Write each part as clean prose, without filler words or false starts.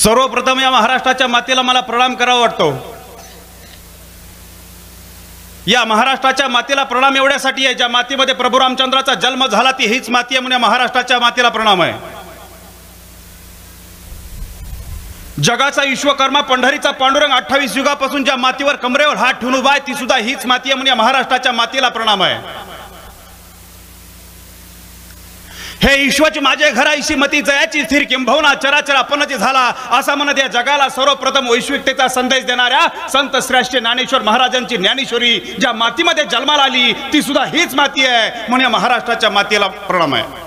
सर्वप्रथम या महाराष्ट्राच्या मातेला मला प्रणाम करावा वाटतो। या महाराष्ट्राच्या मातेला प्रणाम एवढ्यासाठी आहे, ज्या मातीमध्ये प्रभू रामचंद्राचा जन्म झाला ती हीच माती आहे, म्हणून महाराष्ट्राच्या मातेला प्रणाम आहे। जगाचा विश्वकर्मा पंढरीचा पांडुरंग 28 युगापासून ज्या मातीवर कमरेवर हात ठेवून उभा आहे ती सुद्धा हीच माती आहे, म्हणून महाराष्ट्राच्या मातेला प्रणाम आहे। हे ईश्वरची माझे घर ऐशी मती जयाची स्थिर किंबहुना चराचर आपणच झाला असा म्हणत या जगाला सर्वप्रथम वैश्विकतेचा संदेश देणाऱ्या संत श्रेष्ठ ज्ञानेश्वर महाराजांची ज्ञानेश्वरी ज्या मातीमध्ये जन्माला आली ती सुद्धा हीच माती आहे, म्हणून महाराष्ट्राच्या मातेला प्रणाम आहे।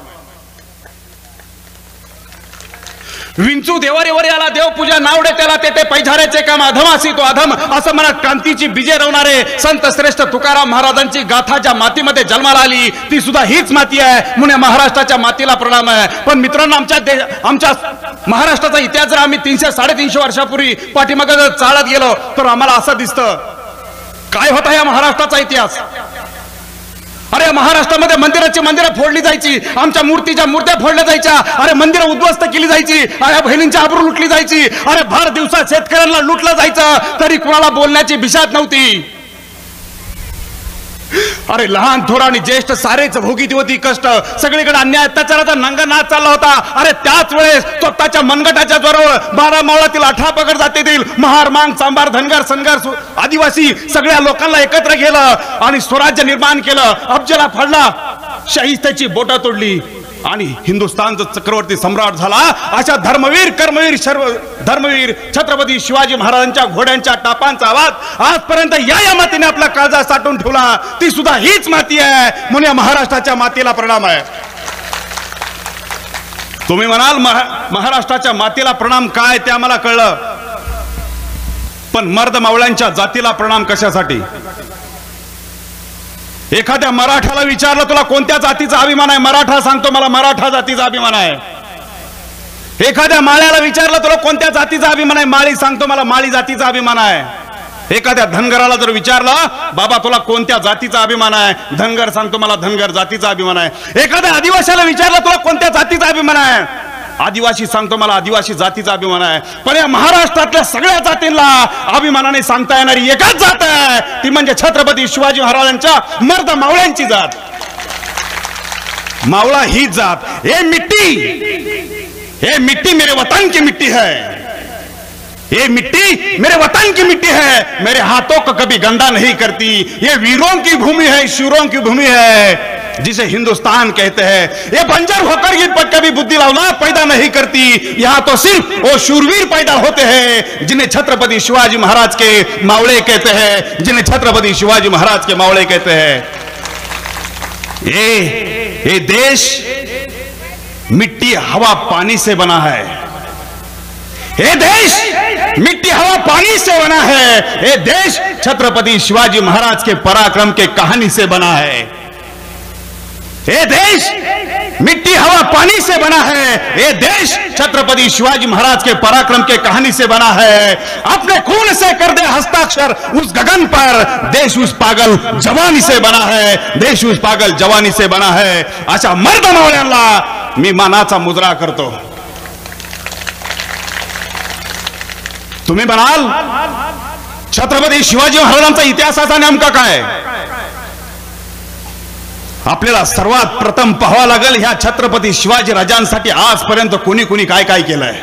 विंचू देवारीवर याला देवपूजा नावडे त्याला ते पैझाऱ्याचे काम अधमासी तो अधम असं म्हणत क्रांतीची बीजे रवणारे संत श्रेष्ठ तुकाराम महाराजांची गाथा ज्या मातीमध्ये जन्माला आली ती सुद्धा हीच माती आहे, म्हणून महाराष्ट्राच्या मातीला प्रणाम आहे। पण मित्रांनो, आमच्या महाराष्ट्राचा इतिहास जर आम्ही 300-350 वर्षापूर्वी पाठीमागे जर चालत गेलो तर आम्हाला असं दिसतं काय होता या महाराष्ट्राचा इतिहास। अरे महाराष्ट्रामध्ये मंदिरं फोडली जायची, आमच्या मूर्त्या फोडल्या जायच्या, अरे मंदिरं उद्ध्वस्त केली जायची, अरे बहिणींची आबरू लुटली जायची, अरे भर दिवसात शेतकऱ्यांना लुटलं जायचं तरी कुणाला बोलण्याची भिशात नव्हती। अरे लहान थोर आणि ज्येष्ठ सारेच भोगीती होती कष्ट, सगळीकडे अन्याय अत्याचाराचा नंगनाच चालला होता। अरे त्याच वेळेस स्वतःच्या मनगटाच्या जोरावर 12 मावळातील 18 पगड जातीतील महार मांग चांभार धनगर सनगर आदिवासी सगळ्या लोकांना एकत्र केलं आणि स्वराज्य निर्माण केलं, अफजला फाडला, शाहिस्त्याची बोटं तोडली आणि हिंदुस्थानचा चक्रवर्ती सम्राट झाला। अशा धर्मवीर कर्मवीर सर्व धर्मवीर छत्रपती शिवाजी महाराजांच्या घोड्यांच्या टापांचा आवाज आजपर्यंत या मातीने आपला काळजा साठवून ठेवला ती सुद्धा हीच माती आहे, म्हणून या महाराष्ट्राच्या मातीला प्रणाम आहे। तुम्ही म्हणाल महाराष्ट्राच्या मातीला प्रणाम काय ते आम्हाला कळलं, पण मर्द मावळ्यांच्या जातीला प्रणाम कशासाठी? एखाद्या मराठाला विचारलं तुला कोणत्या जातीचा अभिमान आहे, मराठा सांगतो मला मराठा जातीचा अभिमान आहे। एखाद्या माळ्याला विचारलं तुला कोणत्या जातीचा अभिमान आहे, माळी सांगतो मला माळी जातीचा अभिमान आहे। एखाद्या धनगराला जर विचारलं बाबा तुला कोणत्या जातीचा अभिमान आहे, धनगर सांगतो मला धनगर जातीचा अभिमान आहे। एखाद्या आदिवासीला विचारलं तुला कोणत्या जातीचा अभिमान आहे, आदिवासी सांगतो मला आदिवासी जातीचा अभिमान आहे। पण या महाराष्ट्रातल्या सगळ्या जातींना अभिमानाने सांगता येणारी एकच जात आहे, ती म्हणजे छत्रपती शिवाजी महाराजांच्या मर्द मावळ्यांची जात। मावळा ही जात, ये मिट्टी मेरे वतन की मिट्टी है, ये मिट्टी मेरे वतन की मिट्टी है, मेरे हाथों को कभी गंदा नहीं करती, ये वीरों की भूमि है, शूरों की भूमि है जिसे हिंदुस्तान कहते हैं। ये बंजर होकर ये कभी बुद्धि लाना पैदा नहीं करती, यहाँ तो सिर्फ वो शूरवीर पैदा होते हैं जिन्हें छत्रपति शिवाजी महाराज के मावड़े कहते हैं, जिन्हें छत्रपति शिवाजी महाराज के मावड़े कहते हैं। ये देश मिट्टी हवा पानी से बना है, ये देश मिट्टी हवा पानी से बना है, ये देश छत्रपति शिवाजी महाराज के पराक्रम के कहानी से बना है। ये देश मिट्टी हवा पानी से बना है, ये देश छत्रपति शिवाजी महाराज के पराक्रम के कहानी से बना है। अपने खून से कर दे हस्ताक्षर उस गगन पर, देश उस पागल जवानी से बना है, देश उस पागल जवानी से बना है। अशा मर्द मावळ्यांना मी मानाचा मुजरा करतो। तुम्ही म्हणाल छत्रपती शिवाजी महाराजांचा इतिहासाचा नेमका काय? आपल्याला सर्वात प्रथम पाहावं लागेल ह्या छत्रपती शिवाजी राजांसाठी आजपर्यंत कोणी कोणी काय काय केलंय।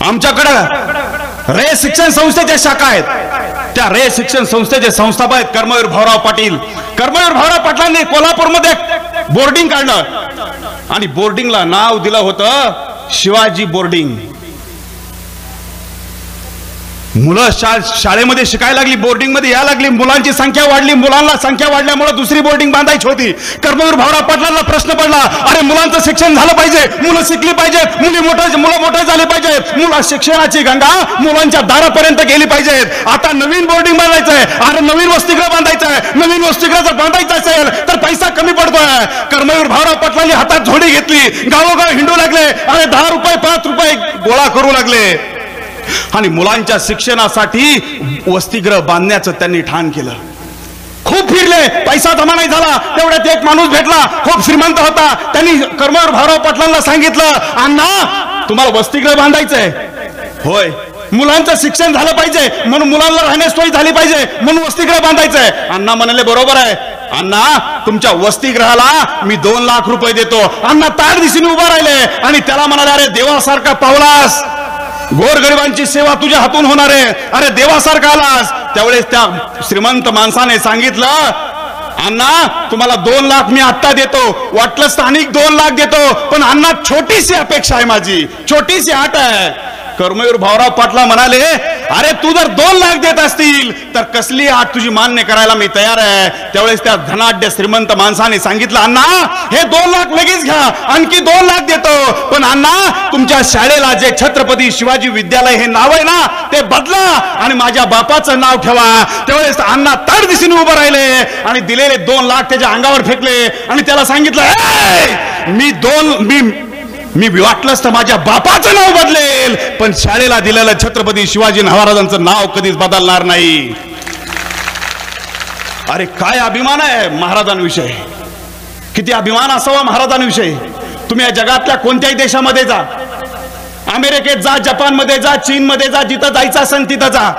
आमच्याकडे रे शिक्षण संस्थेच्या शाखा आहेत, त्या रे शिक्षण संस्थेचे संस्थापक आहेत कर्मवीर भाऊराव पाटील। कर्मवीर भाऊराव पाटलांनी कोल्हापूरमध्ये बोर्डिंग काढलं आणि बोर्डिंगला नाव दिलं होतं शिवाजी बोर्डिंग। मुलं शाळेमध्ये शिकायला लागली, बोर्डिंग मध्ये यायला लागली, मुलांची संख्या वाढली, मुलांना संख्या वाढल्यामुळे दुसरी बोर्डिंग बांधायची होती। कर्मवीर भाऊराव पाटलांना प्रश्न पडला, अरे मुलांचं शिक्षण झालं पाहिजे, मुलं शिकली पाहिजेत, मुलं मोठे झाले पाहिजेत, मुलं शिक्षणाची गंगा मुलांच्या दारापर्यंत गेली पाहिजेत। आता नवीन बोर्डिंग बांधायचंय, अरे नवीन वसतिगृह बांधायचंय, नवीन वसतिगृह जर बांधायचं असेल तर पैसा कमी पडतोय। कर्मवीर भाऊराव पाटलांनी हातात झोडी घेतली, गावोगाव हिंडू लागले, अरे 10 रुपये 5 रुपये गोळा करू लागले आणि मुलांच्या शिक्षणासाठी वसतिगृह बांधण्याचं त्यांनी ठाण केलं। खूप फिरले, पैसा जमा नाही झाला, तेवढ्यात एक माणूस भेटला, खूप श्रीमंत होता। त्यांनी कर्मवीर भाऊराव पाटलांना सांगितलं, अण्णा तुम्हाला वसतिगृह बांधायचंय होय, मुलांचं शिक्षण झालं पाहिजे म्हणून मुलांना राहण्यास सोय झाली पाहिजे म्हणून वसतिगृह बांधायचंय. अण्णा म्हणाले बरोबर आहे अण्णा, तुमच्या वसतिगृहाला मी 2 लाख रुपये देतो. अण्णा ताड दिशेने उभा राहिले आणि त्याला म्हणाले अरे देवासारखा पावलास, गोरगरिबांची सेवा तुझ्या हातून होणार आहे, अरे देवासारखा आलास. त्यावेळेस त्या श्रीमंत माणसाने सांगितलं अण्णा तुम्हाला 2 लाख मी आत्ता देतो, वाटलं स्थानिक 2 लाख देतो, पण अण्णा छोटीशी अपेक्षा आहे माझी, छोटीशी आट आहे. कर्मवीर भाऊराव पाटला म्हणाले अरे तू जर 2 लाख देत असतील तर कसली आट तुझी मान्य करायला मी तयार आहे. त्यावेळेस त्या धनाढ्य श्रीमंत माणसाने सांगितलं अण्णा हे 2 लाख लगेच घ्या, आणखी 2 लाख देतो, पण अण्णा तुमच्या शाळेला जे छत्रपती शिवाजी विद्यालय हे नाव आहे ना ते बदला आणि माझ्या बापाचं नाव ठेवा. त्यावेळेस अण्णा ताड दिशेने उभे राहिले आणि दिलेले 2 लाख त्याच्या अंगावर फेकले आणि त्याला सांगितलं मी वाटलंच तर माझ्या बापाचं नाव बदलेल, पण शाळेला दिलेलं छत्रपती शिवाजी महाराजांचं नाव कधीच बदलणार नाही. अरे काय अभिमान आहे महाराजांविषयी, किती अभिमान असावा महाराजांविषयी. तुम्ही या जगातल्या कोणत्याही देशामध्ये जा, अमेरिकेत जा, जपानमध्ये जा, चीनमध्ये जा, जिथं जायचं असेल तिथं जा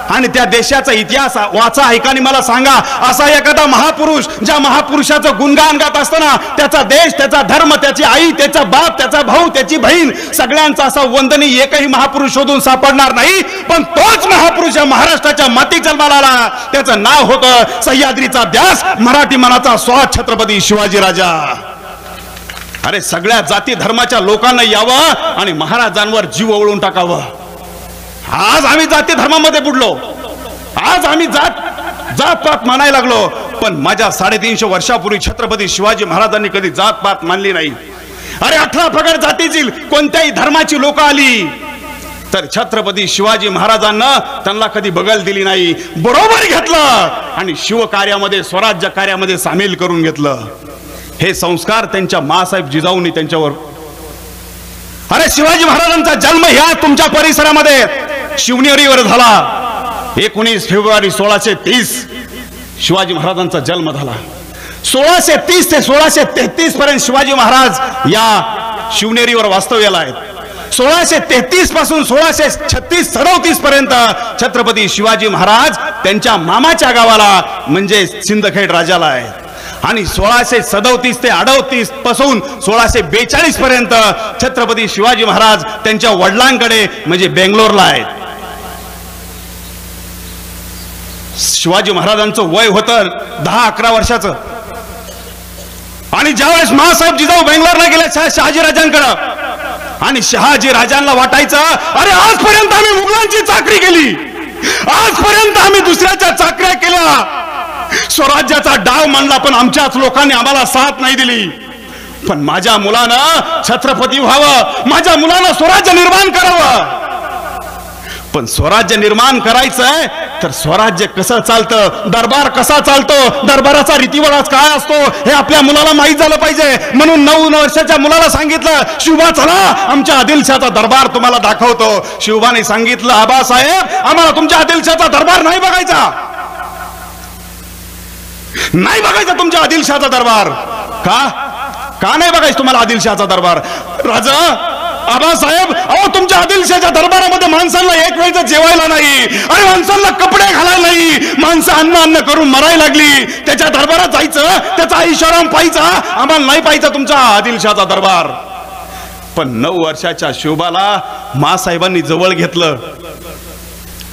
आणि त्या देशाचा इतिहास वाचा, ऐका आणि मला सांगा असा एखादा महापुरुष ज्या महापुरुषाचं गुणगान गात असताना त्याचा देश, त्याचा धर्म, त्याची आई, त्याचा बाप, त्याचा भाऊ, त्याची बहीण सगळ्यांचा असा वंदनीय एकही महापुरुष शोधून सापडणार नाही. पण तोच महापुरुष महाराष्ट्राच्या माती जन्माला आला, त्याचं नाव होतं सह्याद्रीचा व्यास, मराठी मनाचा स्वाद छत्रपती शिवाजी राजा. अरे सगळ्या जाती धर्माच्या लोकांना यावं आणि महाराजांवर जीव ओवळून टाकावं. आज आम्ही जाती धर्मामध्ये बुडलो, आज आम्ही जात पात मानायला लागलो, पण माझ्या 350 वर्षापूर्वी छत्रपती शिवाजी महाराजांनी कधी जात पात मानली नाही. अरे 18 प्रकार जातीची कोणत्याही धर्माची लोक आली तर छत्रपती शिवाजी महाराजांना त्यांना कधी बगल दिली नाही, बरोबर घेतलं आणि शिवकार्यामध्ये, स्वराज्य कार्यामध्ये सामील करून घेतलं. हे संस्कार त्यांच्या मासाहेब जिजाऊंनी त्यांच्यावर. अरे शिवाजी महाराजांचा जन्म ह्या तुमच्या परिसरामध्ये शिवनेरीवर झाला. 19 फेब्रुवारी 1630 शिवाजी महाराजांचा जन्म झाला. 1630 ते 1633 पर्यंत शिवाजी महाराज या शिवनेरीवर वास्तव्याला आहेत. 1633 पासून 1636-37 पर्यंत छत्रपती शिवाजी महाराज त्यांच्या मामाच्या गावाला म्हणजे सिंदखेड राजाला आहेत आणि 1637 ते 38 पासून 1642 पर्यंत छत्रपती शिवाजी महाराज त्यांच्या वडिलांकडे म्हणजे बेंगलोरला आहेत. शिवाजी महाराजांचं वय होतं 10-11 वर्षाचं आणि ज्यावेळेस महासाहेब जिजाऊ बेंगलोरला गेले शहाजी राजांकडे आणि शहाजी राजांना वाटायचं अरे आजपर्यंत आम्ही मुघलांची चाकरी केली, आजपर्यंत आम्ही दुसऱ्याच्या चाकऱ्या केल्या, स्वराज्याचा डाव मांडला, पण आमच्याच लोकांनी आम्हाला साथ नाही दिली. पण माझ्या मुलानं छत्रपती व्हावं, माझ्या मुलानं स्वराज्य निर्माण करावं. पण स्वराज्य निर्माण करायचंय तर स्वराज्य कसं चालतं, दरबार कसा चालतो, दरबाराचा रीतिरिवाज काय असतो हे आपल्या मुलाला माहित झालं पाहिजे. म्हणून 9 वर्षाच्या मुलाला सांगितलं शिवबा चला आमच्या आदिलशाचा दरबार तुम्हाला दाखवतो. शिवबाने सांगितलं आबासाहेब आम्हाला तुमच्या आदिलशाचा दरबार नाही बघायचा, नाही बघायचा तुमच्या आदिलशाचा दरबार. का नाही बघायचं तुम्हाला आदिलशाचा दरबार? राजा आबासाहेब अहो तुमच्या आदिलशाच्या दरबारामध्ये माणसांना एक वेळचं जेवायला नाही, अरे माणसांना कपडे घालायला नाही, माणसं अन्न करून मरायला लागली. त्याच्या दरबारात जायचं, त्याचा ऐशाराम पाहायचा, आम्हाला नाही पाहायचा तुमचा आदिलशाचा दरबार. पण 9 वर्षाच्या शिवबाला मासाहेबांनी जवळ घेतलं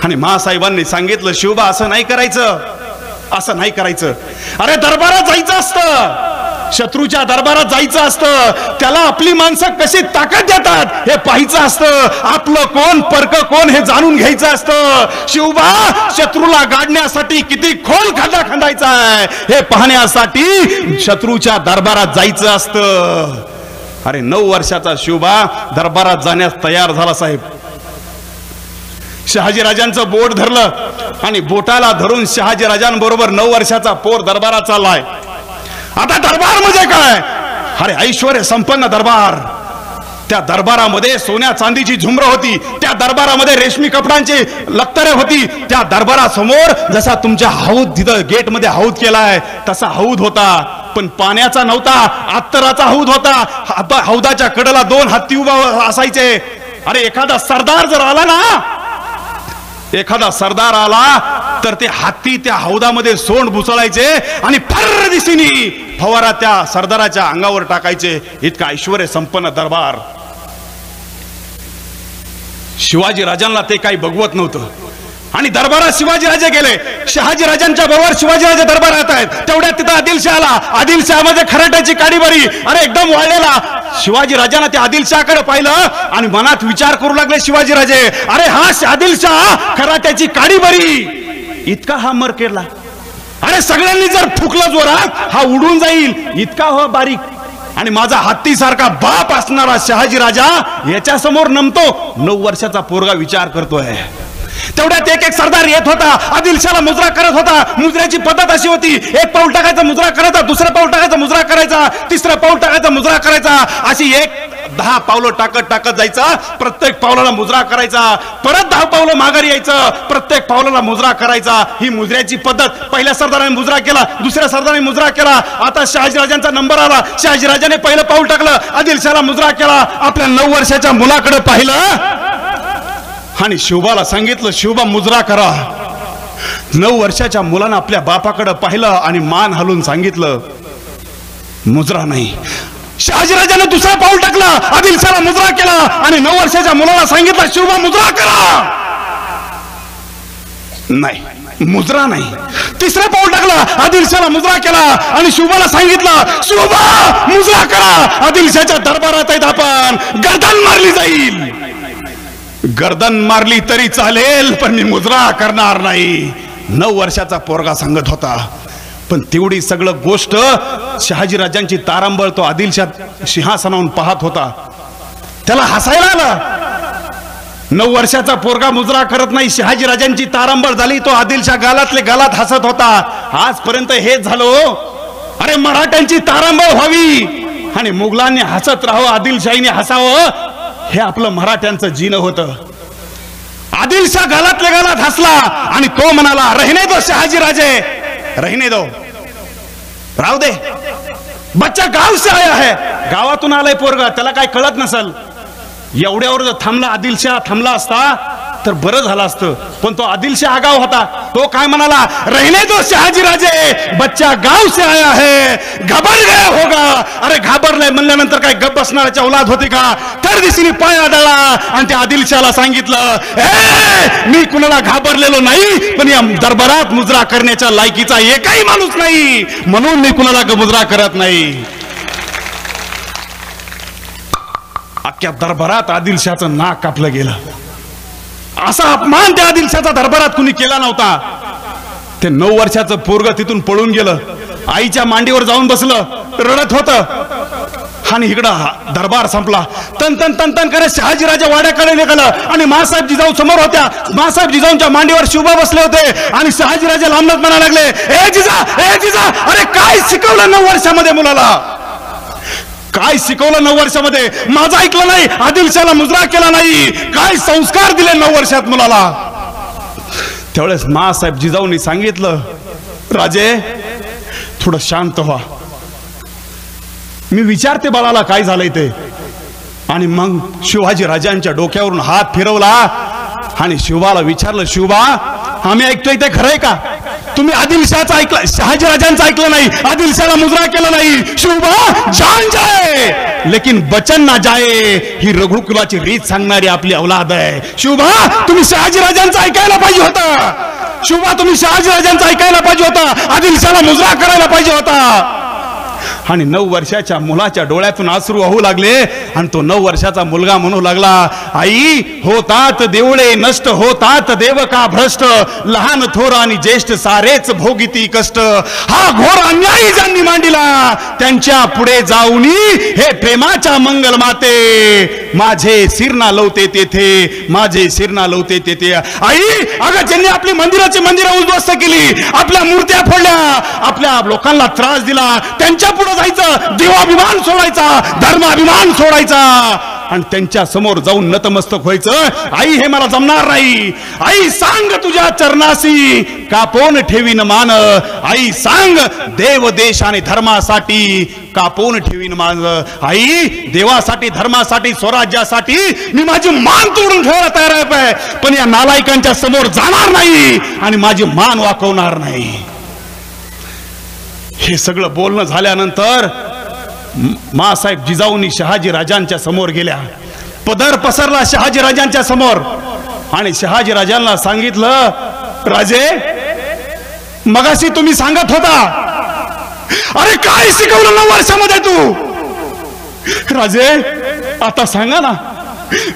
आणि मासाहेबांनी सांगितलं शिवबा असं नाही करायचं, असं नाही करायचं. अरे दरबारात जायचं असतं, शत्रूच्या दरबारात जायचं असतं, त्याला आपली माणसं कशी ताकद देतात हे पाहायचं असतं, आपलं कोण परक कोण हे जाणून घ्यायचं असतं. शिवबा शत्रूला गाडण्यासाठी किती खोल खड्डा खंडायचा आहे हे पाहण्यासाठी शत्रूच्या दरबारात जायचं असतं. अरे 9 वर्षाचा शिवबा दरबारात जाण्यास तयार झाला. साहेब शहाजी राजांचं बोट धरलं आणि बोटाला धरून शहाजी राजांबरोबर 9 वर्षाचा पोर दरबारात चाललाय. आता दरबार म्हणजे काय? अरे ऐश्वर्य संपन्न दरबार. त्या दरबारामध्ये सोन्या चांदीची झुमरं होती, त्या दरबारामध्ये रेशमी कपड्यांची लक्तरे होती, त्या दरबारासमोर जसा तुमच्या हौद तिथं गेट मध्ये हौद केलाय तसा हौद होता. पण पाण्याचा नव्हता, अत्तराचा हौद होता. हौदाच्या कडेला 2 हत्ती उभा असायचे. अरे एखादा सरदार जर आला ना, एखादा सरदार आला तर ते हत्ती त्या हौदामध्ये सोंड बुचळायचे आणि फर्र दिशेने फवारा त्या सरदाराच्या अंगावर टाकायचे. इतका ऐश्वर्य संपन्न दरबार. शिवाजी राजांना ते काही बघवत नव्हतं आणि दरबारात शिवाजी राजे गेले. शहाजी राजांच्या बरोबर शिवाजी राजे दरबारात आहेत. तेवढ्यात तिथं आदिलशाह आला. आदिलशाहमध्ये खराट्याची काडी बरी, अरे एकदम वाळलेला. शिवाजी राजांना त्या आदिलशाहकडे पाहिलं आणि मनात विचार करू लागले शिवाजी राजे, अरे हा आदिलशाह खराट्याची काडी बरी, इतका हा मर केला. अरे सगळ्यांनी जर फुकलं जोरात हा उडून जाईल, इतका हो बारीक. आणि माझा हत्ती सारखा बाप असणारा शहाजी राजा याच्या समोर नमतो. 9 वर्षाचा पोरगा विचार करतोय. तेवढ्यात एक सरदार येत होता, आदिलशाहला मुजरा करत होता. मुजऱ्याची पद्धत अशी होती, एक पाऊल टाकायचा मुजरा करायचा, दुसरं पाऊल टाकायचा मुजरा करायचा, तिसरं पाऊल टाकायचा मुजरा करायचा. अशी 10 पावलं टाकत जायचा. प्रत्येक पावलाला मुजरा करायचा. परत 10 पावलं माघारी यायचं. प्रत्येक पावलाला मुजरा करायचा. ही मुजऱ्याची पद्धत. पहिल्या सरदाराने मुजरा केला, दुसऱ्या सरदाराने मुजरा केला. आता शहाजीराजांचा नंबर आला. शहाजीराजाने पहिलं पाऊल टाकलं, आदिलशाहला मुजरा केला. आपल्या 9 वर्षाच्या मुलाकडे पाहिलं आणि शिवबाला सांगितलं, शिवबा मुजरा करा. 9 वर्षाच्या मुलानं आपल्या बापाकडे पाहिलं आणि मान हलवून सांगितलं, मुजरा नाही. शहाजीराजाने दुसरा पाऊल टाकला, आदिलशाहला मुजरा केला आणि 9 वर्षाच्या मुलाला सांगितलं, शिवबा मुजरा करा. नाही, मुजरा नाही. तिसरा पाऊल टाकला, आदिलशाहला मुजरा केला आणि शिवबाला सांगितलं, शिवबा मुजरा करा. आदिलशाहच्या दरबारात आहेत आपण, गर्दन मारली जाईल. गर्दन मारली तरी चालेल, पण मी मुजरा करणार नाही. 9 वर्षाचा पोरगा सांगत होता. पण तेवढी सगळं गोष्ट शहाजीराजांची तारांबळ तो आदिलशाह सिंहासनावरून पाहत होता. त्याला हसायला आलं. 9 वर्षाचा पोरगा मुजरा करत नाही, शहाजीराजांची तारांबळ झाली. तो आदिलशाह गालातले गालात हसत होता. आजपर्यंत हेच झालो. अरे मराठ्यांची तारांबळ व्हावी आणि मुघलांनी हसत राहावं, आदिलशाहीने हसावं, हे आपलं मराठ्यांचं जीन होतं. आदिलशाह गालातले गालात हसला आणि तो म्हणाला, रहने दो शहाजी राजे, रहने दो, राहू दे. बच्चा गाव से आया है, गावातून आलाय पोरगा, त्याला काय कळत नसल. एवढ्यावर जर थांबला आदिलशाह थांबला असता तर बरं झालं असतं. पण तो आदिलशाह आगाव होता. तो काय म्हणाला, रहने दो शहाजी राजे, बच्चा गाव से आया है, घाबर गया होगा. अरे घाबरलाय म्हणल्यानंतर काय गप बसणाऱ्याच्या औलाद होती का. तर दिवशी पाय आदळला आणि त्या आदिलशाहला सांगितलं, मी कुणाला घाबरलेलो नाही, पण या दरबारात मुजरा करण्याच्या लायकीचा एकही माणूस नाही, म्हणून मी कुणाला मुजरा करत नाही. अख्ख्या दरबारात आदिलशाहचं नाक कापलं गेलं. असा अपमान त्या आदिलशाहचा दरबारात कुणी केला नव्हता. ते 9 वर्षाचं पोरग तिथून पळून गेलं, आईच्या मांडीवर जाऊन बसलं, रडत होतं आणि इकडं दरबार संपला. तन तन तन तन करत शहाजीराजा वाड्याकडे निघालं आणि मासाहेब जिजाऊ समोर होत्या. मासाहेब जिजाऊंच्या मांडीवर शिवबा बसले होते आणि शहाजीराजा लांबत म्हणायला लागले, ए जिजा, अरे काय शिकवलं 9 वर्षामध्ये मुलाला, काय शिकवलं 9 वर्षामध्ये. माझं ऐकलं नाही, आदिलशाहला मुजरा केला नाही, काय संस्कार दिले 9 वर्षात मुलाला. त्यावेळेस मासाहेब जिजाऊंनी सांगितलं, राजे थोडं शांत व्हा, मी विचारते बाळाला काय झालंय ते. आणि मग शिवाजी राजांच्या डोक्यावरून हात फिरवला आणि शिवबाला विचारलं, शिवबा आम्ही ऐकतोय ते खरंय का. तुम्ही आदिलशाहचं ऐकलं, शहाजी राजांचं ऐकलं नाही, आदिलशाहला मुजरा केला नाही. शिवबा जान जाए लेकिन बचन ना जाए, ही रघुकुलाची रीत सांगणारी आपली औलाद आहे. शिवबा तुम्ही शहाजी राजांचं ऐकायला पाहिजे होता. शिवबा तुम्ही शहाजी राजांचं ऐकायला पाहिजे होता, आदिलशाहला मुजरा करायला पाहिजे होता. आणि 9 वर्षाच्या मुलाच्या डोळ्यातून अश्रू वाहू लागले आणि तो 9 वर्षाचा मुलगा म्हणू लागला, आई होतात देवळे नष्ट, होतात देवका भ्रष्ट, लहान थोर आणि ज्येष्ठ सारेच भोगिती कष्ट. हा घोर अन्यायी ज्यांनी मांडिला, त्यांच्या पुढे जाऊनी हे प्रेमाच्या मंगल माते, माझे शिरणा लवते तेथे, माझे शिरणा लवते तेथे. आई अगं ज्यांनी आपली मंदिरं उद्ध्वस्त केली, आपल्या मूर्त्या फोडल्या, आपल्या लोकांना त्रास दिला, त्यांच्या पुढे जायचं, देवाभिमान सोडायचा, धर्माभिमान सोडायचा. आणि त्यांच्या समोर जाऊन नतमस्तक व्हायचं. आई हे मला जमणार नाही. आई सांग तुझ्या चरणासी कापून ठेवीन मान. आई सांग देव देश आणि धर्मासाठी कापून ठेवीन मान. आई देवासाठी धर्मासाठी स्वराज्यासाठी मी माझी मान तोडून ठेवायला तयार आहे, पण या नालायकांच्या समोर जाणार नाही आणि माझी मान वाकवणार नाही. हे सगळं बोलणं झाल्यानंतर मासाहेब जिजाऊंनी शहाजी राजांच्या समोर गेल्या. पदर पसरला शहाजी राजांच्या समोर आणि शहाजी राजांना सांगितलं, राजे मगाशी तुम्ही सांगत होता, अरे काय शिकवलं 9 वर्षामध्ये तू? राजे आता सांगा ना,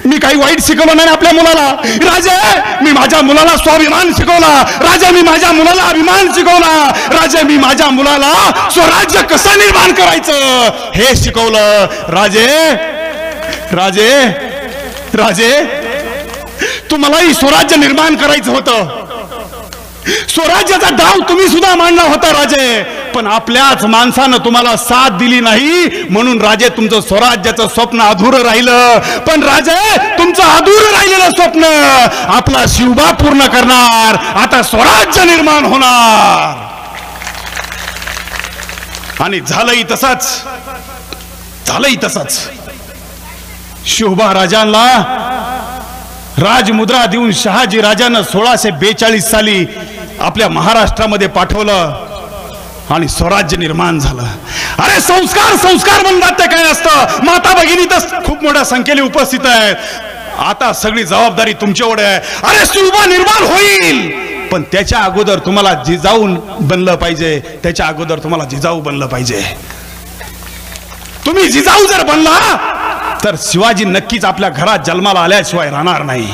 मी काही वाईट शिकवलं नाही आपल्या मुलाला. राजे मी माझ्या मुलाला स्वाभिमान शिकवला. राजे मी माझ्या मुलाला अभिमान शिकवला. राजे मी माझ्या मुलाला स्वराज्य कसं निर्माण करायचं हे शिकवलं. राजे राजे राजे तुम्हालाही स्वराज्य निर्माण करायचं होतं. स्वराज्याचा डाव तुम्ही सुद्धा मांडला होता राजे, पण आपल्याच माणसानं तुम्हाला साथ दिली नाही, म्हणून राजे तुमचं स्वराज्याचं स्वप्न अधुरं राहिलं. पण राजे तुमचं अधुरं राहिलेलं स्वप्न आपला शिवबा पूर्ण करणार. आता स्वराज्य निर्माण होणार. आणि झालंही तसंच. शिवबा राजांना राजमुद्रा देऊन शहाजी राजानं 1642 साली आपल्या महाराष्ट्रामध्ये पाठवलं आणि स्वराज्य निर्माण झालं. अरे संस्कार म्हणतात ते काय असतं? माता भगिनी तर खूप मोठ्या संख्येने उपस्थित आहेत. आता सगळी जबाबदारी तुमच्यावर आहे. अरे शिवबा निर्माण होईल, पण त्याच्या अगोदर तुम्हाला जिजाऊ बनलं पाहिजे. त्याच्या अगोदर तुम्हाला जिजाऊ बनलं पाहिजे. तुम्ही जिजाऊ जर बनला तर शिवाजी नक्कीच आपल्या घरात जन्माला आल्याशिवाय राहणार नाही.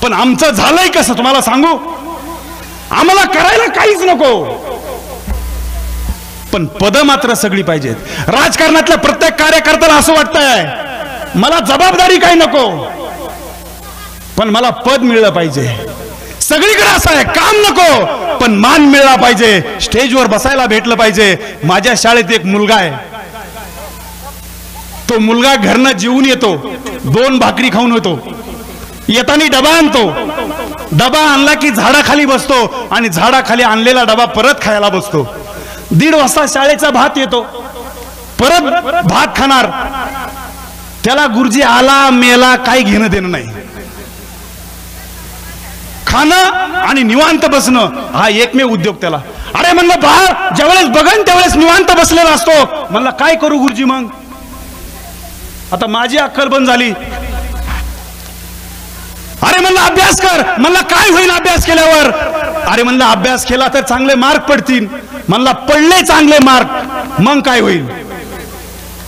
पण आमचं झालंय कसं तुम्हाला सांगू? आम्हाला करायला काहीच नको, पण पद मात्र सगळी पाहिजेत. राजकारणातल्या प्रत्येक कार्यकर्त्याला असं वाटतंय मला जबाबदारी काही नको, पण मला पद मिळलं पाहिजे. सगळीकडे असं आहे, काम नको पण मान मिळला पाहिजे, स्टेजवर बसायला भेटलं पाहिजे. माझ्या शाळेत एक मुलगा आहे, तो मुलगा घरनं जेवून येतो, 2 भाकरी खाऊन येतो, येताना डबा आणतो. डबा आणला की झाडाखाली बसतो आणि झाडाखाली आणलेला डबा परत खायला बसतो. 1:30 वाजता शाळेचा भात येतो, परत भात खाणार. त्याला गुरुजी आला मेला काही घेणं देणं नाही. खाणं आणि निवांत बसणं हा एकमेव उद्योग त्याला. अरे म्हणलं बाळ ज्यावेळेस बघन त्यावेळेस निवांत बसलेला असतो. म्हणलं काय करू गुरुजी मग? आता माझी अक्कल बंद झाली. अरे म्हणलं अभ्यास कर. म्हणलं काय होईल अभ्यास केल्यावर? अरे म्हणलं अभ्यास केला तर चांगले मार्क पडतील. म्हणला पडले चांगले मार्क मग काय होईल?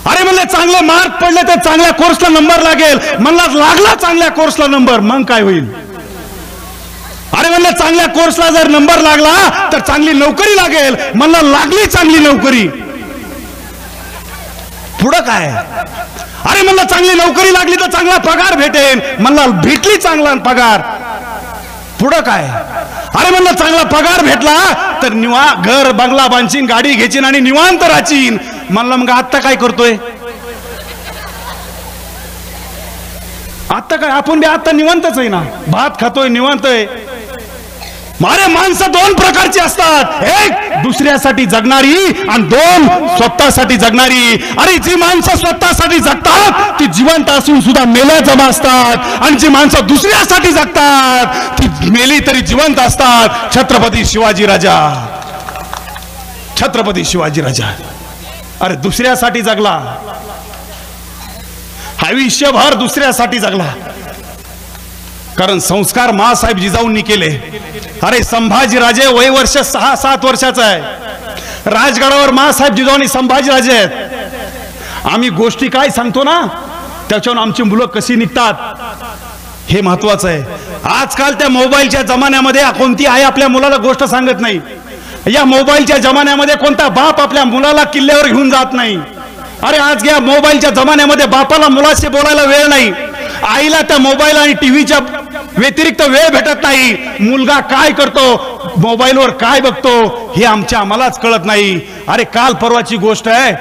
अरे म्हणले चांगले मार्क पडले तर चांगल्या कोर्सला नंबर लागेल. म्हणला लागला चांगल्या कोर्सला नंबर मग काय होईल? अरे म्हणलं चांगल्या कोर्सला जर नंबर लागला तर चांगली नोकरी लागेल. म्हणला लागली चांगली नोकरी, पुढं काय? अरे म्हणलं चांगली नोकरी लागली तर चांगला पगार भेटेल. म्हणला भेटली चांगला पगार, पुढं काय? अरे म्हणलं चांगला पगार भेटला तर घर बंगला बांधशील, गाडी घेचीन आणि निवांत राहशील. म्हणलं मग आता काय करतोय? आता काय? आपण बी आता निवांतच आहे ना, भात खातोय निवांत आहे. मारे माणसं 2 प्रकारची असतात, एक दुसऱ्यासाठी जगणारी आणि 2 स्वतःसाठी जगणारी. अरे जी माणसं स्वतःसाठी जगतात ती जिवंत असून सुद्धा मेल्या जमा असतात, आणि जी माणसं दुसऱ्यासाठी जगतात ती मेली तरी जिवंत असतात. छत्रपती शिवाजी राजा, छत्रपती शिवाजी राजा अरे दुसऱ्यासाठी जगला, आयुष्यभर दुसऱ्यासाठी जगला. कारण संस्कार मासाहेब जिजाऊंनी केले. अरे संभाजी राजे वय वर्ष 6-7 वर्षाचा आहे. राजगडावर मासाहेब जिजाऊंनी संभाजी राजे आहेत. आम्ही गोष्टी काय सांगतो ना त्याच्यावर आमची मुलं कशी निघतात हे महत्वाचं आहे. आजकाल त्या मोबाईलच्या जमान्यामध्ये कोणती आई आपल्या मुलाला गोष्ट सांगत नाही. या मोबाईलच्या जमान्यामध्ये कोणता बाप आपल्या मुलाला किल्ल्यावर घेऊन जात नाही. अरे आज या मोबाईलच्या जमान्यामध्ये बापाला मुलाशी बोलायला वेळ नाही, आईला त्या मोबाईल आणि टीव्हीच्या व्यतिरिक्त वेळ भेटत नाही. मुलगा काय करतो, मोबाईलवर काय बघतो हे आम्हालाच कळत नाही. अरे काल परवाची गोष्ट आहे,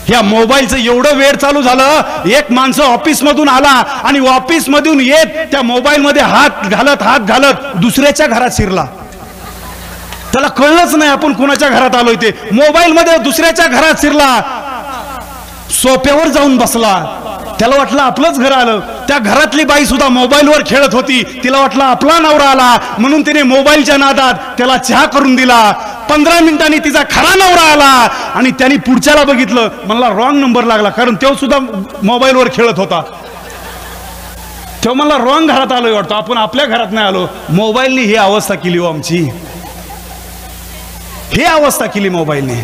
या मोबाईलचं एवढं वेळ चालू झालं, एक माणसं ऑफिस मधून आला आणि ऑफिस मधून येत त्या मोबाईल मध्ये हात घालत दुसऱ्याच्या घरात शिरला. त्याला कळलंच नाही आपण कोणाच्या घरात आलोय ते. मोबाईल मध्ये दुसऱ्याच्या घरात शिरला, सोफ्यावर जाऊन बसला. त्याला वाटलं आपलंच घर आलं. त्या घरातली बाई सुद्धा मोबाईलवर खेळत होती. तिला वाटलं आपला नवरा आला म्हणून तिने मोबाईलच्या नादात त्याला चहा करून दिला. 15 मिनिटांनी तिचा खरा नवरा आला आणि त्यांनी पुढच्याला बघितलं, मला रॉंग नंबर लागला, कारण तो सुद्धा मोबाईलवर खेळत होता. तो मला रॉंग घरात आलोय वाटतो, आपण आपल्या घरात नाही आलो. मोबाईलने ही अवस्था केली हो आमची, ही अवस्था केली मोबाईलने.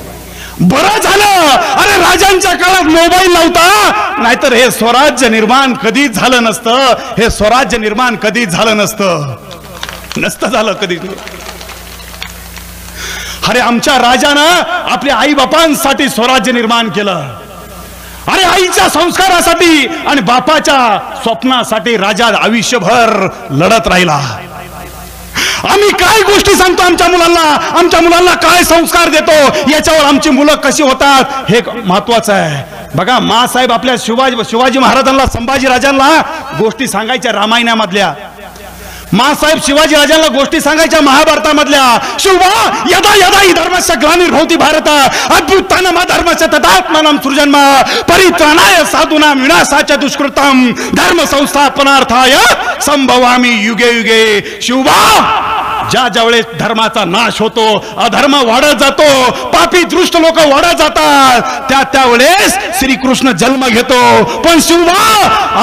बरं झालं अरे राजांच्या काळात मोबाईल नव्हता, नाहीतर हे स्वराज्य निर्माण कधीच झालं नसतं. हे स्वराज्य निर्माण कधीच झालं नसतं झालं कधीच. अरे आमच्या राजानं आपल्या आई बापांसाठी स्वराज्य निर्माण केलं. अरे आईच्या संस्कारासाठी आणि बापाच्या स्वप्नासाठी राजा आयुष्यभर लढत राहिला. आम्ही काय गोष्टी सांगतो आमच्या मुलांना काय संस्कार देतो, याच्यावर आमची मुलं कशी होतात हे महत्वाचं आहे. बघा मासाहेब आपल्या शिवाजी महाराजांना, संभाजी राजांना गोष्टी सांगायच्या रामायणामधल्या. मासाहेब शिवाजी राजांना गोष्टी सांगायच्या महाभारतामधल्या. शिवबा यदा यदा ही धर्मस्य ग्लानिर्भवति भारत अद्भुतानाम धर्मस्य तदात्मानं सृजन्म परित्राणाय साधूनां विनाशाच दुष्कृतम धर्म संस्थापनार्थाय संभवामि युगे युगे. शिवबा ज्या वेळेस धर्माचा नाश होतो, अधर्म वाढत जातो, पापी दृष्ट लोक वाढत जातात, त्यावेळेस श्रीकृष्ण जन्म घेतो. पण शिवबा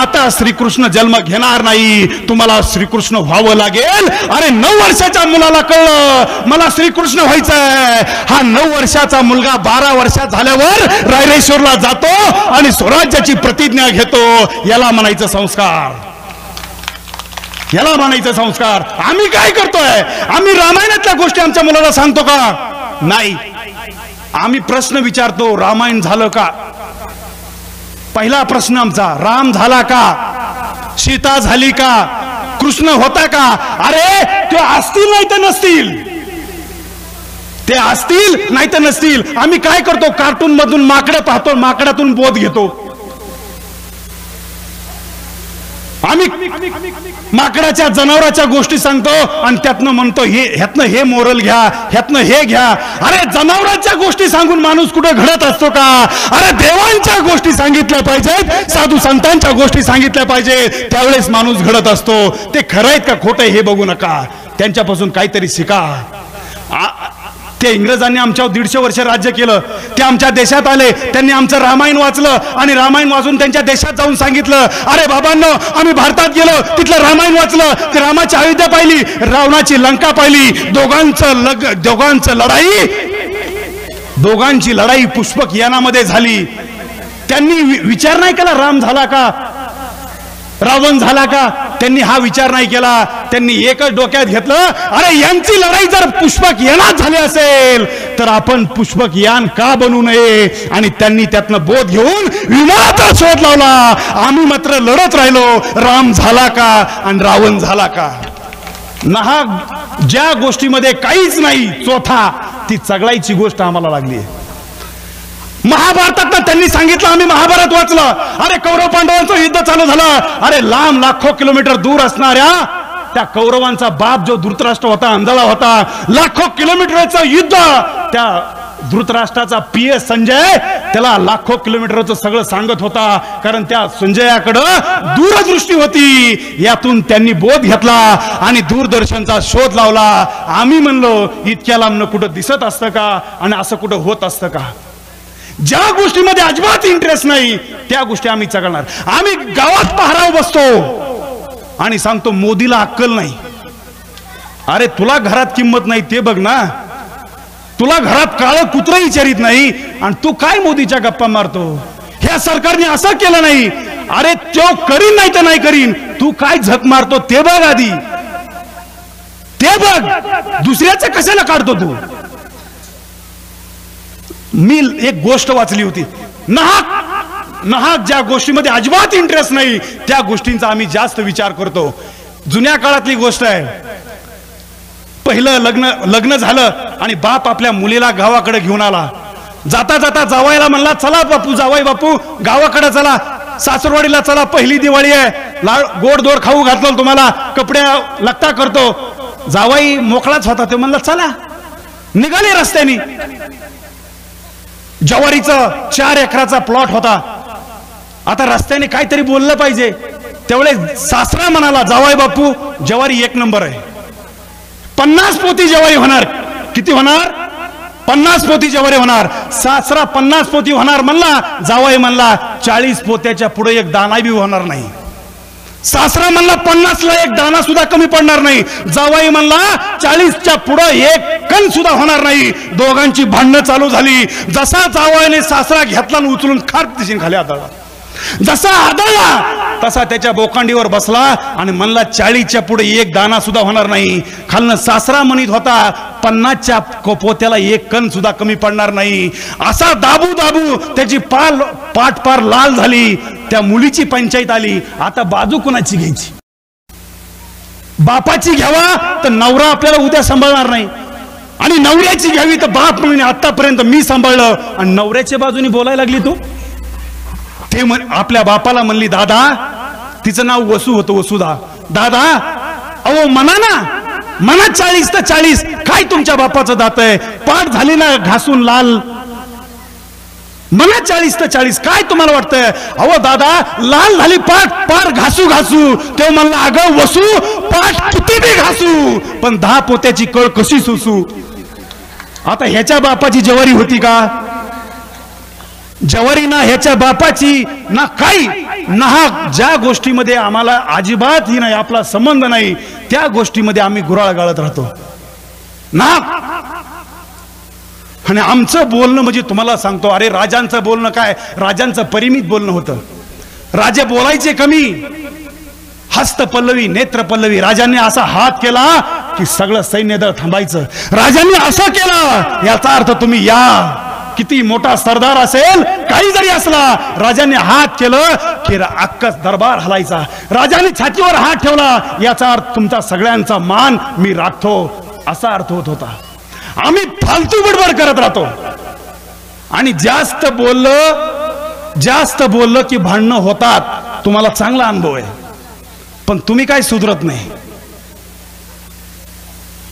आता श्रीकृष्ण जन्म घेणार नाही, तुम्हाला श्रीकृष्ण व्हावं लागेल. अरे 9 वर्षाच्या मुलाला कळलं मला श्रीकृष्ण व्हायचंय. हा 9 वर्षाचा मुलगा 12 वर्षात झाल्यावर रायरेश्वरला जातो आणि स्वराज्याची प्रतिज्ञा घेतो. याला म्हणायचं संस्कार, याला म्हणायचं संस्कार. आम्ही काय करतोय? आम्ही रामायणातल्या गोष्टी आमच्या मुलाला सांगतो का? नाही. आम्ही प्रश्न विचारतो, रामायण झालं का? पहिला प्रश्न आमचा, राम झाला का? सीता झाली का? कृष्ण होता का? अरे ते असतील नाही तर नसतील, ते असतील नाही तर नसतील. आम्ही काय करतो? कार्टून मधून माकडं पाहतो, माकडातून बोध घेतो. आम्ही माकडाच्या, जनावराच्या गोष्टी सांगतो आणि त्यातनं म्हणतो ह्यातनं हे मोरल घ्या, ह्यातनं हे घ्या. अरे जनावरांच्या गोष्टी सांगून माणूस कुठे घडत असतो का? अरे देवांच्या गोष्टी सांगितल्या पाहिजेत, साधू संतांच्या गोष्टी सांगितल्या पाहिजेत, त्यावेळेस माणूस घडत असतो. ते खरं आहेत का खोटं हे बघू नका, त्यांच्यापासून काहीतरी शिका. ते इंग्रजांनी आमच्यावर 150 वर्ष राज्य केलं. ते आमच्या देशात आले, त्यांनी आमचं रामायण वाचलं आणि रामायण वाचून त्यांच्या देशात जाऊन सांगितलं, अरे बाबांनो आम्ही भारतात गेलो, तिथलं रामायण वाचलं, रामाची अयोध्या पाहिली, रावणाची लंका पाहिली, दोघांची लढाई पुष्पक यानामध्ये झाली. त्यांनी विचार नाही केला राम झाला का, रावण झाला का? त्यांनी हा विचार नाही केला. त्यांनी एकच डोक्यात घेतलं, अरे यांची लढाई जर पुष्पक यानात झाली असेल तर आपण पुष्पक यान का बनवू नये. आणि त्यांनी त्यातनं बोध घेऊन विमानाचा शोध लावला. आम्ही मात्र लढत राहिलो, राम झाला का आणि रावण झाला का? नाहक ज्या गोष्टीमध्ये काहीच नाही चोथा, ती चगळायची गोष्ट आम्हाला लागली. महाभारतात त्यांनी सांगितलं, आम्ही महाभारत वाचलं, अरे कौरव पांडवांचं युद्ध चालू झालं. अरे लांब लाखो किलोमीटर दूर असणाऱ्या त्या कौरवांचा बाप जो धृतराष्ट्र होता, अंधळा होता, लाखो किलोमीटरचं युद्ध, त्या धृतराष्ट्राचा PS संजय त्याला लाखो किलोमीटरचं सगळं सांगत होता, कारण त्या संजयाकडं दूरदृष्टी होती. यातून त्यांनी बोध घेतला आणि दूरदर्शनचा शोध लावला. आम्ही म्हणलो इतक्या लांब कुठं दिसत असतं का आणि असं कुठं होत असतं का? ज्या गोष्टीमध्ये अजिबात इंटरेस्ट नाही त्या गोष्टी आम्ही चगळणार. आम्ही गावात पहाराव बसतो आणि सांगतो मोदीला अक्कल नाही. अरे तुला घरात किंमत नाही ते बघ ना, तुला घरात काळं कुत्रं विचारित नाही आणि तू काय मोदीच्या गप्पा मारतो? ह्या सरकारने असं केलं नाही, अरे तो करीन नाही तर नाही करीन, तू काय झक मारतो ते बघ आधी, ते बघ, दुसऱ्याचं कशाला काढतो तू? मी एक गोष्ट वाचली होती, नाहक ज्या गोष्टीमध्ये अजिबात इंटरेस्ट नाही त्या गोष्टींचा आम्ही जास्त विचार करतो. जुन्या काळातली गोष्ट आहे. पहिलं लग्न झालं आणि बाप आपल्या मुलीला गावाकडे घेऊन आला. जाता जाता जावायला म्हणला, चला बापू, जावाई बापू गावाकडे चला, सासरवाडीला चला, पहिली दिवाळी आहे, गोड दोड खाऊ घातलं तुम्हाला, कपडे लत्ता करतो. जावाई मोकळाच होता, ते म्हणला चला. निघाले रस्त्याने. ज्वारीचं 4 एकराचा प्लॉट होता. आता रस्त्याने काहीतरी बोललं पाहिजे. त्यावेळेस सासरा म्हणाला, जावाई बापू ज्वारी 1 नंबर आहे, 50 पोती ज्वारी होणार. किती होणार? 50 पोती ज्वारी होणार. सासरा 50 पोती होणार म्हणला, जावाई म्हणला 40 पोत्याच्या पुढे एक दाना बी होणार नाही. सासरा म्हणला 50 ला एक दाना सुद्धा कमी पडणार नाही. जावाई म्हणला 40च्या पुढे एक कण सुद्धा होणार नाही. दोघांची भांडणं चालू झाली. जसा जावाईने सासरा घेतला आणि उचलून खाट दिशेने खाली आदळला. जसा आदळला तसा त्याच्या बोकांडीवर बसला आणि म्हणला 40च्या पुढे एक दाना सुद्धा होणार नाही. खालनं सासरा म्हणत होता 50च्या पोत्याला एक कण सुद्धा कमी पडणार नाही. असा दाबू दाबू त्याची पाठ पार लाल झाली. त्या मुलीची पंचायत आली. आता बाजू कुणाची घ्यायची? बापाची घ्यावा तर नवरा आपल्याला उद्या सांभाळणार नाही, आणि नवऱ्याची घ्यावी तर बाप म्हणून आतापर्यंत मी सांभाळलं, आणि नवऱ्याच्या बाजूने बोलायला लागली तू. ते आपल्या बापाला म्हणली, दादा, तिचं नाव वसू होतं, वसुधा, दादा अहो म्हणा ना, म्हणा 40 तर 40, काय तुमच्या बापाचं दात आहे, पाठ झाली ना घासून लाल, म्हणा 40 तर 40, काय तुम्हाला वाटतंय? अहो दादा, लाल झाली पाठ पार घासू घासू. ते म्हणला, अगं वसू, पाठ किती बी घासू पण 10 पोत्याची कळ कशी सुसू. आता ह्याच्या बापाची ज्वारी होती का? ज्वारी ना ह्याच्या बापाची ना काही ना. ज्या गोष्टीमध्ये आम्हाला अजिबात ही नाही, आपला संबंध नाही, त्या गोष्टीमध्ये आम्ही गुराळ गाळत राहतो ना. आणि आमचं बोलणं म्हणजे तुम्हाला सांगतो, अरे राजांचं बोलणं काय, राजांचं परिमित बोलणं होतं. राजे बोलायचे कमी, हस्त पल्लवी नेत्र पल्लवी. राजांनी असा हात केला की सगळं सैन्यदळ थांबायचं. राजांनी असं केलं याचा अर्थ तुम्ही या. किती मोठा सरदार असेल, काही जरी असला, राजांनी हात केलं की अख्खा दरबार हलायचा. राजांनी छातीवर हात ठेवला याचा अर्थ तुमचा सगळ्यांचा मान मी राखतो, असा अर्थ होत होता. आम्ही फालतू बडबड करत राहतो, आणि जास्त बोललं की भांडणं होतात. तुम्हाला चांगला अनुभव आहे, पण तुम्ही काय सुधरत नाही.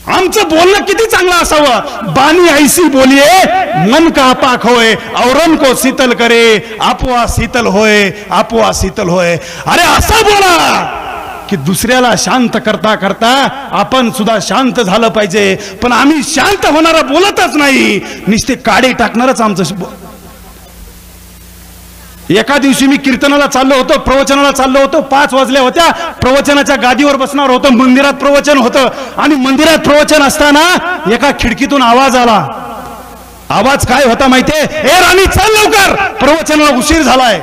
आमचं बोलणं किती चांगलं असावं. बानी ऐसी बोलिये मन का पाक होय, औरन को शीतल करे, आपोआ शीतल होय, आपोआ शीतल होय. अरे असं बोला की दुसऱ्याला शांत करता करता आपण सुद्धा शांत झालं पाहिजे. पण आम्ही शांत होणारा बोलतच नाही, नुसते काडे टाकणारच आमचं. एका दिवशी मी कीर्तनाला चाललो होतो, प्रवचनाला चाललो होतो, 5 वाजल्या होत्या. प्रवचनाच्या गादीवर बसणार होतो. मंदिरात प्रवचन होतं, आणि मंदिरात प्रवचन असताना एका खिडकीतून आवाज आला. आवाज काय होता माहितीये? ए राणी चल लवकर, प्रवचनाला उशीर झालाय.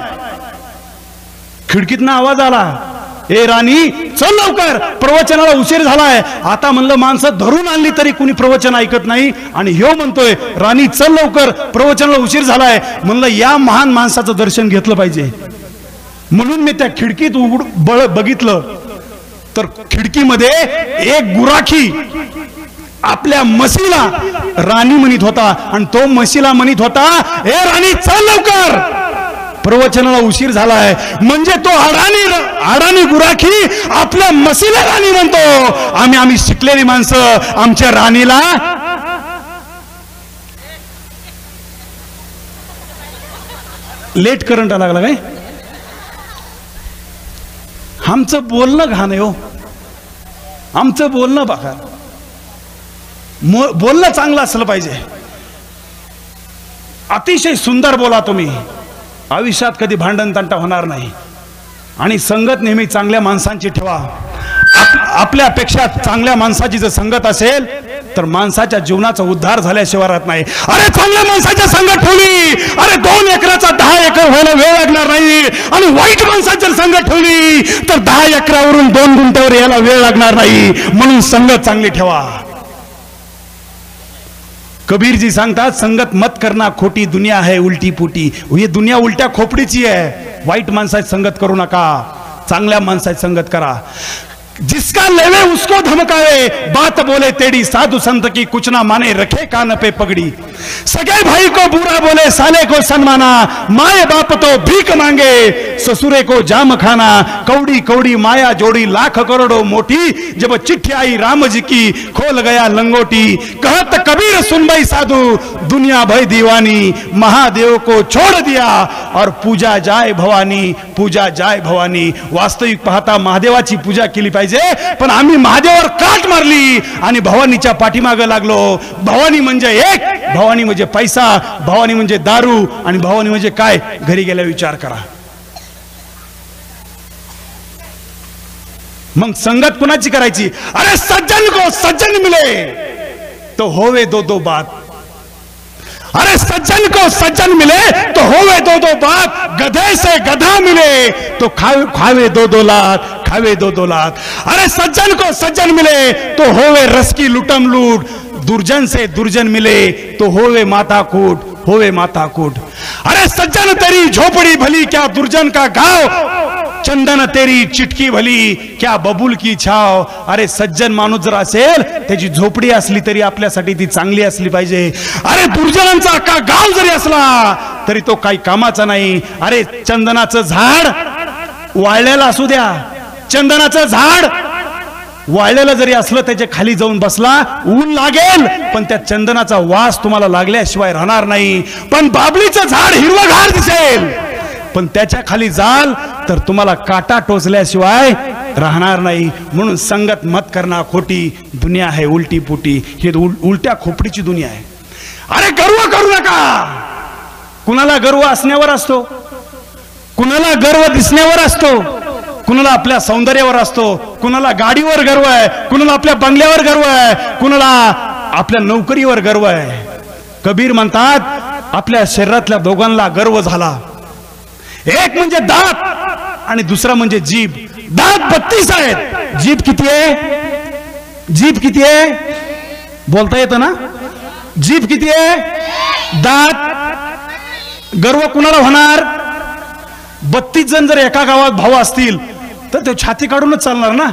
खिडकीतनं आवाज आला, ए राणी चल लवकर, प्रवचनाला उशीर झालाय. आता म्हणलं माणसं धरून आणली तरी कुणी प्रवचन ऐकत नाही, आणि ह्यो म्हणतोय राणी चल लवकर, प्रवचनाला उशीर झालाय. म्हणलं या महान माणसाचं दर्शन घेतलं पाहिजे. म्हणून मी त्या खिडकीत बघितलं तर खिडकीमध्ये एक गुराखी आपल्या म्हशीला राणी म्हणत होता, आणि तो म्हशीला म्हणत होता, ए राणी चल लवकर, प्रवचनाला उशीर झालाय. म्हणजे तो अडाणी गुराखी आपल्या म्हशीला राणी म्हणतो. आम्ही शिकलेली माणसं आमच्या राणीला लेट करंट लागला काय? आमचं बोलणं घाण आहे हो. आमचं बोलणं बघा, बोलणं चांगलं असलं पाहिजे. अतिशय सुंदर बोला तुम्ही, आयुष्यात कधी भांडण तंटा होणार नाही. आणि संगत नेहमी चांगल्या माणसांची ठेवा. आपल्यापेक्षा चांगल्या माणसाची जर संगत असेल तर माणसाच्या जीवनाचा उद्धार झाल्याशिवाय राहत नाही. अरे चांगल्या माणसाच्या संगत ठेवली, अरे 2 एकराचा 10 एकर व्हायला वेळ लागणार नाही. आणि वाईट माणसाच्या संगत ठेवली तर 10 एकरावरून 2 गुंठ्यावर यायला वेळ लागणार नाही. म्हणून संगत चांगली ठेवा. कबीर जी सांगतात, संगत मत करना खोटी दुनिया है उलटी पुटी. ही दुनिया उलट्या खोपडीची आहे. वाईट माणसाची संगत करू नका, चांगल्या माणसाची संगत करा. जिसका लेवे उसको धमकावे, बात बोले टेढ़ी साधु संत की, कुछ ना माने रखे कान पे पगड़ी। सगे भाई को बुरा बोले साले को सन्माना, माए बाप तो भीख मांगे ससुरे को जाम खाना। कौड़ी कौड़ी माया जोड़ी लाख करोड़ों मोटी, जब चिट्ठी आई राम जी की खोल गया लंगोटी। कहत कबीर सुन भाई साधु दुनिया भई दीवानी, महादेव को छोड़ दिया और पूजा जाय भवानी, पूजा जाय भवानी। वास्तविक पाहता महादेवाची पूजा केली पाहिजे, पण आम्ही महादेवावर काट मारली आणि भवानीच्या पाठीमागे लागलो। भवानी म्हणजे एक, भवानी म्हणजे पैसा, भवानी म्हणजे दारू आणि भवानी म्हणजे काय, घरी गेल्या विचार करा। मग संगत कुणाची करायची? अरे सज्जन को सज्जन मिले तो होवे दो दो बात, अरे सज्जन को सज्जन मिले तो होवे दो दो बात। गधे से गधा मिले तो खावे दो दो लात, खावे दो दो लात। अरे सज्जन को सज्जन मिले तो होवे रस की लुटम लूट, दुर्जन से दुर्जन मिले तो होवे माता कूट, होवे माता कूट। अरे सज्जन तेरी झोपड़ी भली क्या दुर्जन का गांव, चंदन तेरी चिटकी भली क्या बबूल की छाव। अरे सज्जन माणूस जर असेल त्याची झोपडी असली तरी आपल्यासाठी ती चांगली असली पाहिजे। अरे दुर्जनांचा अख्खा गाव जरी असला तरी तो काही कामाचा नाही। अरे चंदनाचं झाड वाळलेलं असू द्या, चंदनाचं झाड वाळलेलं जरी असलं त्याच्या खाली जाऊन बसला ऊन लागेल, पण त्या चंदनाचा वास तुम्हाला लागल्याशिवाय राहणार नाही। पण बाबलीचं झाड हिरवंगार दिसेल, पण त्याच्या खाली जाल तर तुम्हाला काटा टोचल्याशिवाय राहणार नाही। म्हणून संगत मत करना खोटी, दुनिया है उलटी पुटी, ही उलट्या खोपडीची दुनिया आहे। अरे गर्व करू नका। कुणाला गर्व असण्यावर असतो, कुणाला गर्व दिसण्यावर असतो, कुणाला आपल्या सौंदर्यावर असतो, कुणाला गाडीवर गर्व आहे, कुणाला आपल्या बंगल्यावर गर्व आहे, कुणाला आपल्या नोकरीवर गर्व आहे। कबीर म्हणतात आपल्या शरीरातल्या दोघांना गर्व झाला, एक म्हणजे दात आणि दुसरा म्हणजे जीभ। दात 32 आहेत, जीभ किती आहे? जीभ किती आहे? बोलता येतं ना? जीभ किती आहे? दात। गर्व कुणाला होणार? 32 जण जर एका गावात भाऊ असतील तर ते छाती काढूनच चालणार ना।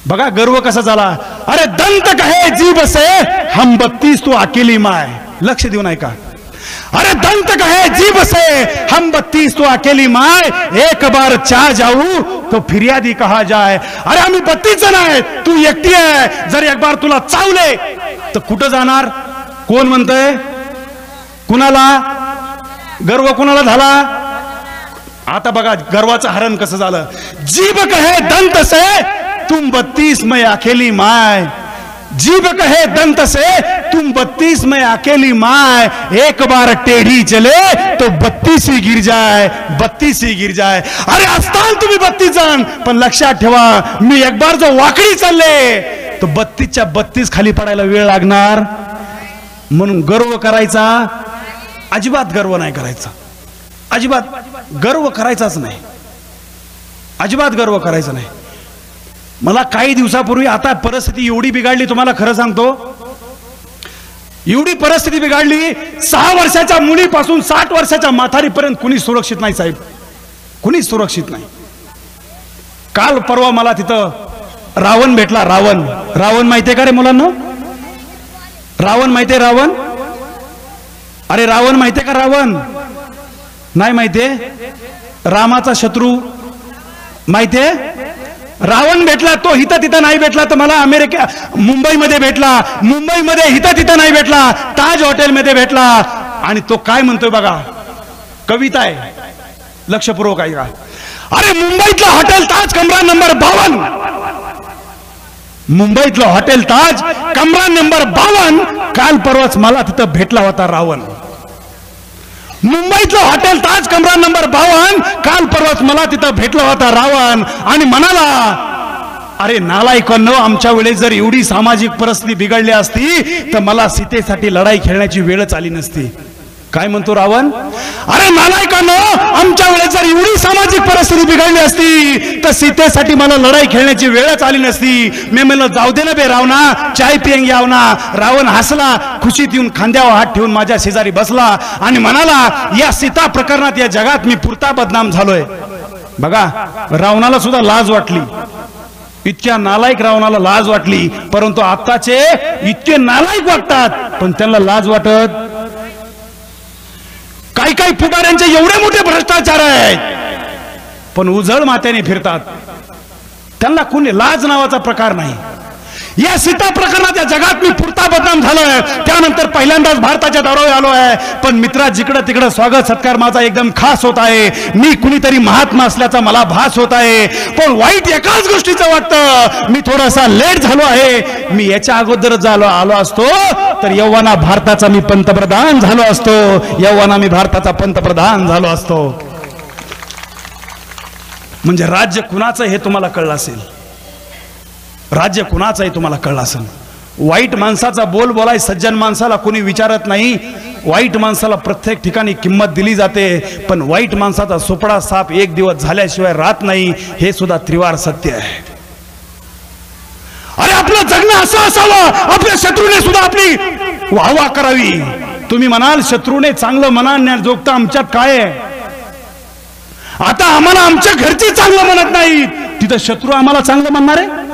बघा गर्व कसा झाला। अरे दंत कहे जीभ से हम 32 तू अकेली माय। लक्ष देऊन ऐका। अरे दंत कहे जीभ से हम 32 तो अकेली माय, एक बार चाह जाऊ तो फिर्यादी कहा जाए। अरे आम्ही 32 जण आहेत, तू एकटी आहे, जर एक बार तुला चावले तर कुठं जाणार? कोण म्हणतंय? कुणाला गर्व कुणाला झाला? आता बघा गर्वाचं हरण कसं झालं। जीभ कहे दंत से तुम 32 मैं अकेली माय, जीभ कहे दंत से तुम 32 में अकेली माय, एक बार टेढ़ी चले तो 32 ही गिर जाए, 32 ही गिर जाए। अरे असताल तुम्ही 32 जण, पण लक्षात ठेवा मी एक बार जो वाकडी चालले तो 32च्या 32 खाली पडायला वेळ लागणार। म्हणून गर्व करायचा अजिबात गर्व नाही करायचा, अजिबात गर्व करायचाच नाही, अजिबात गर्व करायचा नाही। मला काही दिवसापूर्वी आता परिस्थिती एवढी बिघडली, तुम्हाला खरं सांगतो एवढी परिस्थिती बिघडली, 6 वर्षाच्या मुलीपासून 60 वर्षाच्या म्हातारीपर्यंत कुणी सुरक्षित नाही साहेब, कुणी सुरक्षित नाही। काल परवा मला तिथं रावण भेटला। रावण, रावण माहितीये का रे मुलांना? रावण माहितीये? रावण, अरे रावण माहितीये का? रावण नाही माहितीये? रामाचा शत्रू माहितीये? रावण भेटला, तो हिता तिथं नाही भेटला तर मला मुंबईमध्ये भेटला, मुंबईमध्ये हिता तिथं नाही भेटला, ताज हॉटेलमध्ये भेटला। आणि तो काय म्हणतोय बघा, कविता आहे, लक्षपूर्वक ऐका। अरे मुंबईतलं हॉटेल ताज कमरा नंबर 52, मुंबईतलं हॉटेल ताज कमरा नंबर 52 काल परवाच मला तिथं भेटला होता रावण। मुंबईतलं हॉटेल ताज कमरा नंबर 52 काल परवाच मला तिथं भेटला होता रावण आणि म्हणाला, अरे नालायकांनो, आमच्या वेळेस जर एवढी सामाजिक परिस्थिती बिघडली असती तर मला सीतेसाठी लढाई खेळण्याची वेळच आली नसती। काय म्हणतो रावण? अरे नालायकांनो, आमच्या वेळेस जर एवढी सामाजिक परिस्थिती बिघडली असती तर सीतेसाठी मला लढाई खेळण्याची वेळच आली नसती। मी म्हणलं जाऊ दे ना बे रावणा, चाय पियेंगे याव ना। रावण हसला, खुशीत येऊन खांद्यावर हात ठेवून माझ्या शेजारी बसला आणि म्हणाला, या सीता प्रकरणात या जगात मी पुरता बदनाम झालोय। बघा रावणाला सुद्धा लाज वाटली, इतक्या नालायक रावणाला लाज वाटली, परंतु आत्ताचे इतके नालायक वाटतात पण त्यांना लाज वाटत. काही काही पुढाऱ्यांचे एवढे मोठे भ्रष्टाचार आहेत पण उजळ मात्याने फिरतात, त्यांना कोणी लाज नावाचा प्रकार नाही. या सीता प्रकरणात या जगात मी पुरता बदनाम झालोय, त्यानंतर पहिल्यांदाच भारताच्या दौऱ्यावर आलो आहे. पण मित्रा, जिकडं तिकडं स्वागत सत्कार माझा एकदम खास होत आहे. मी कुणीतरी महात्मा असल्याचा मला भास होत आहे. पण वाईट एकाच गोष्टीचं वाटतं, मी थोडासा लेट झालो आहे. मी याच्या अगोदर आलो असतो तर यव्वाना भारताचा मी पंतप्रधान झालो असतो. यव्वाना मी भारताचा पंतप्रधान झालो असतो. म्हणजे राज्य कुणाचं हे तुम्हाला कळलं असेल. राज्य कुणाचं आहे तुम्हाला कळलं असेल. वाईट माणसाचा बोल बोलाय सज्जन माणसाला कोणी विचारत नाही. वाईट माणसाला प्रत्येक ठिकाणी किंमत दिली जाते, पण वाईट माणसाचा सोपडा साप एक दिवस झाल्याशिवाय राहत नाही, हे सुद्धा त्रिवार सत्य आहे. अरे आपलं जगणं असं असावं, आपल्या शत्रूने सुद्धा आपली वाहवा करावी. तुम्ही म्हणाल शत्रूने चांगलं म्हणण्याजोगतं आमच्यात काय आहे. आता आम्हाला आमच्या घरचे चांगलं म्हणत नाहीत, तिथं शत्रू आम्हाला चांगलं म्हणणार आहे.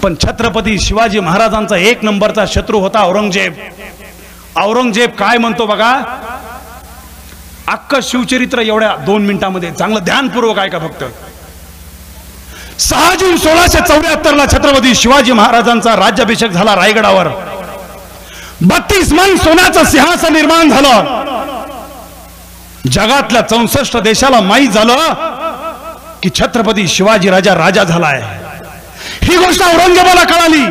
पण छत्रपती शिवाजी महाराजांचा एक नंबरचा शत्रू होता औरंगजेब. औरंगजेब काय म्हणतो बघा, अख्खं शिवचरित्र एवढ्या 2 मिनिटांमध्ये चांगलं ध्यानपूर्वक ऐका फक्त. 6 जून 1674 छत्रपती शिवाजी महाराजांचा राज्याभिषेक झाला रायगडावर. 32 मन सोन्याचं सिंहासन निर्माण झालं. जगातल्या 64 देशाला माहीत झालं की छत्रपती शिवाजी राजा झालाय. ही गोष्ट औरंगजेबाला कळाली.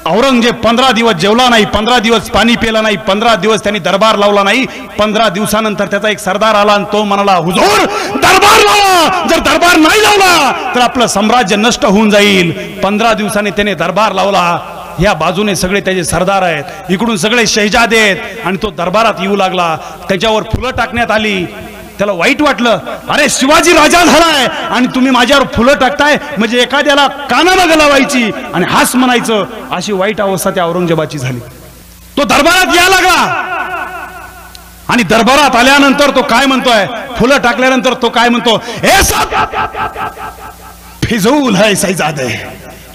औरंगजेब 15 दिवस जेवला नाही, 15 दिवस पाणी पिला नाही, 15 दिवस त्यांनी दरबार लावला नाही. 15 दिवसानंतर त्याचा एक सरदार आला आणि तो म्हणाला, हुजूर दरबार लावा, जर दरबार नाही लावला तर आपलं साम्राज्य नष्ट होऊन जाईल. 15 दिवसांनी त्याने दरबार लावला. या बाजूने सगळे त्याचे सरदार आहेत, इकडून सगळे शहजादे आहेत आणि तो दरबारात येऊ लागला. त्याच्यावर फुलं टाकण्यात आली. त्याला वाईट वाटलं, अरे शिवाजी राजा झालाय आणि तुम्ही माझ्यावर फुलं टाकताय, म्हणजे एखाद्याला कानाला गलावायची आणि हास म्हणायचं, अशी वाईट अवस्था त्या औरंगजेबाची झाली. तो दरबारात यायला लागला आणि दरबारात आल्यानंतर तो काय म्हणतोय, फुलं टाकल्यानंतर तो काय म्हणतो, हे सब फिजूल है शहजादे,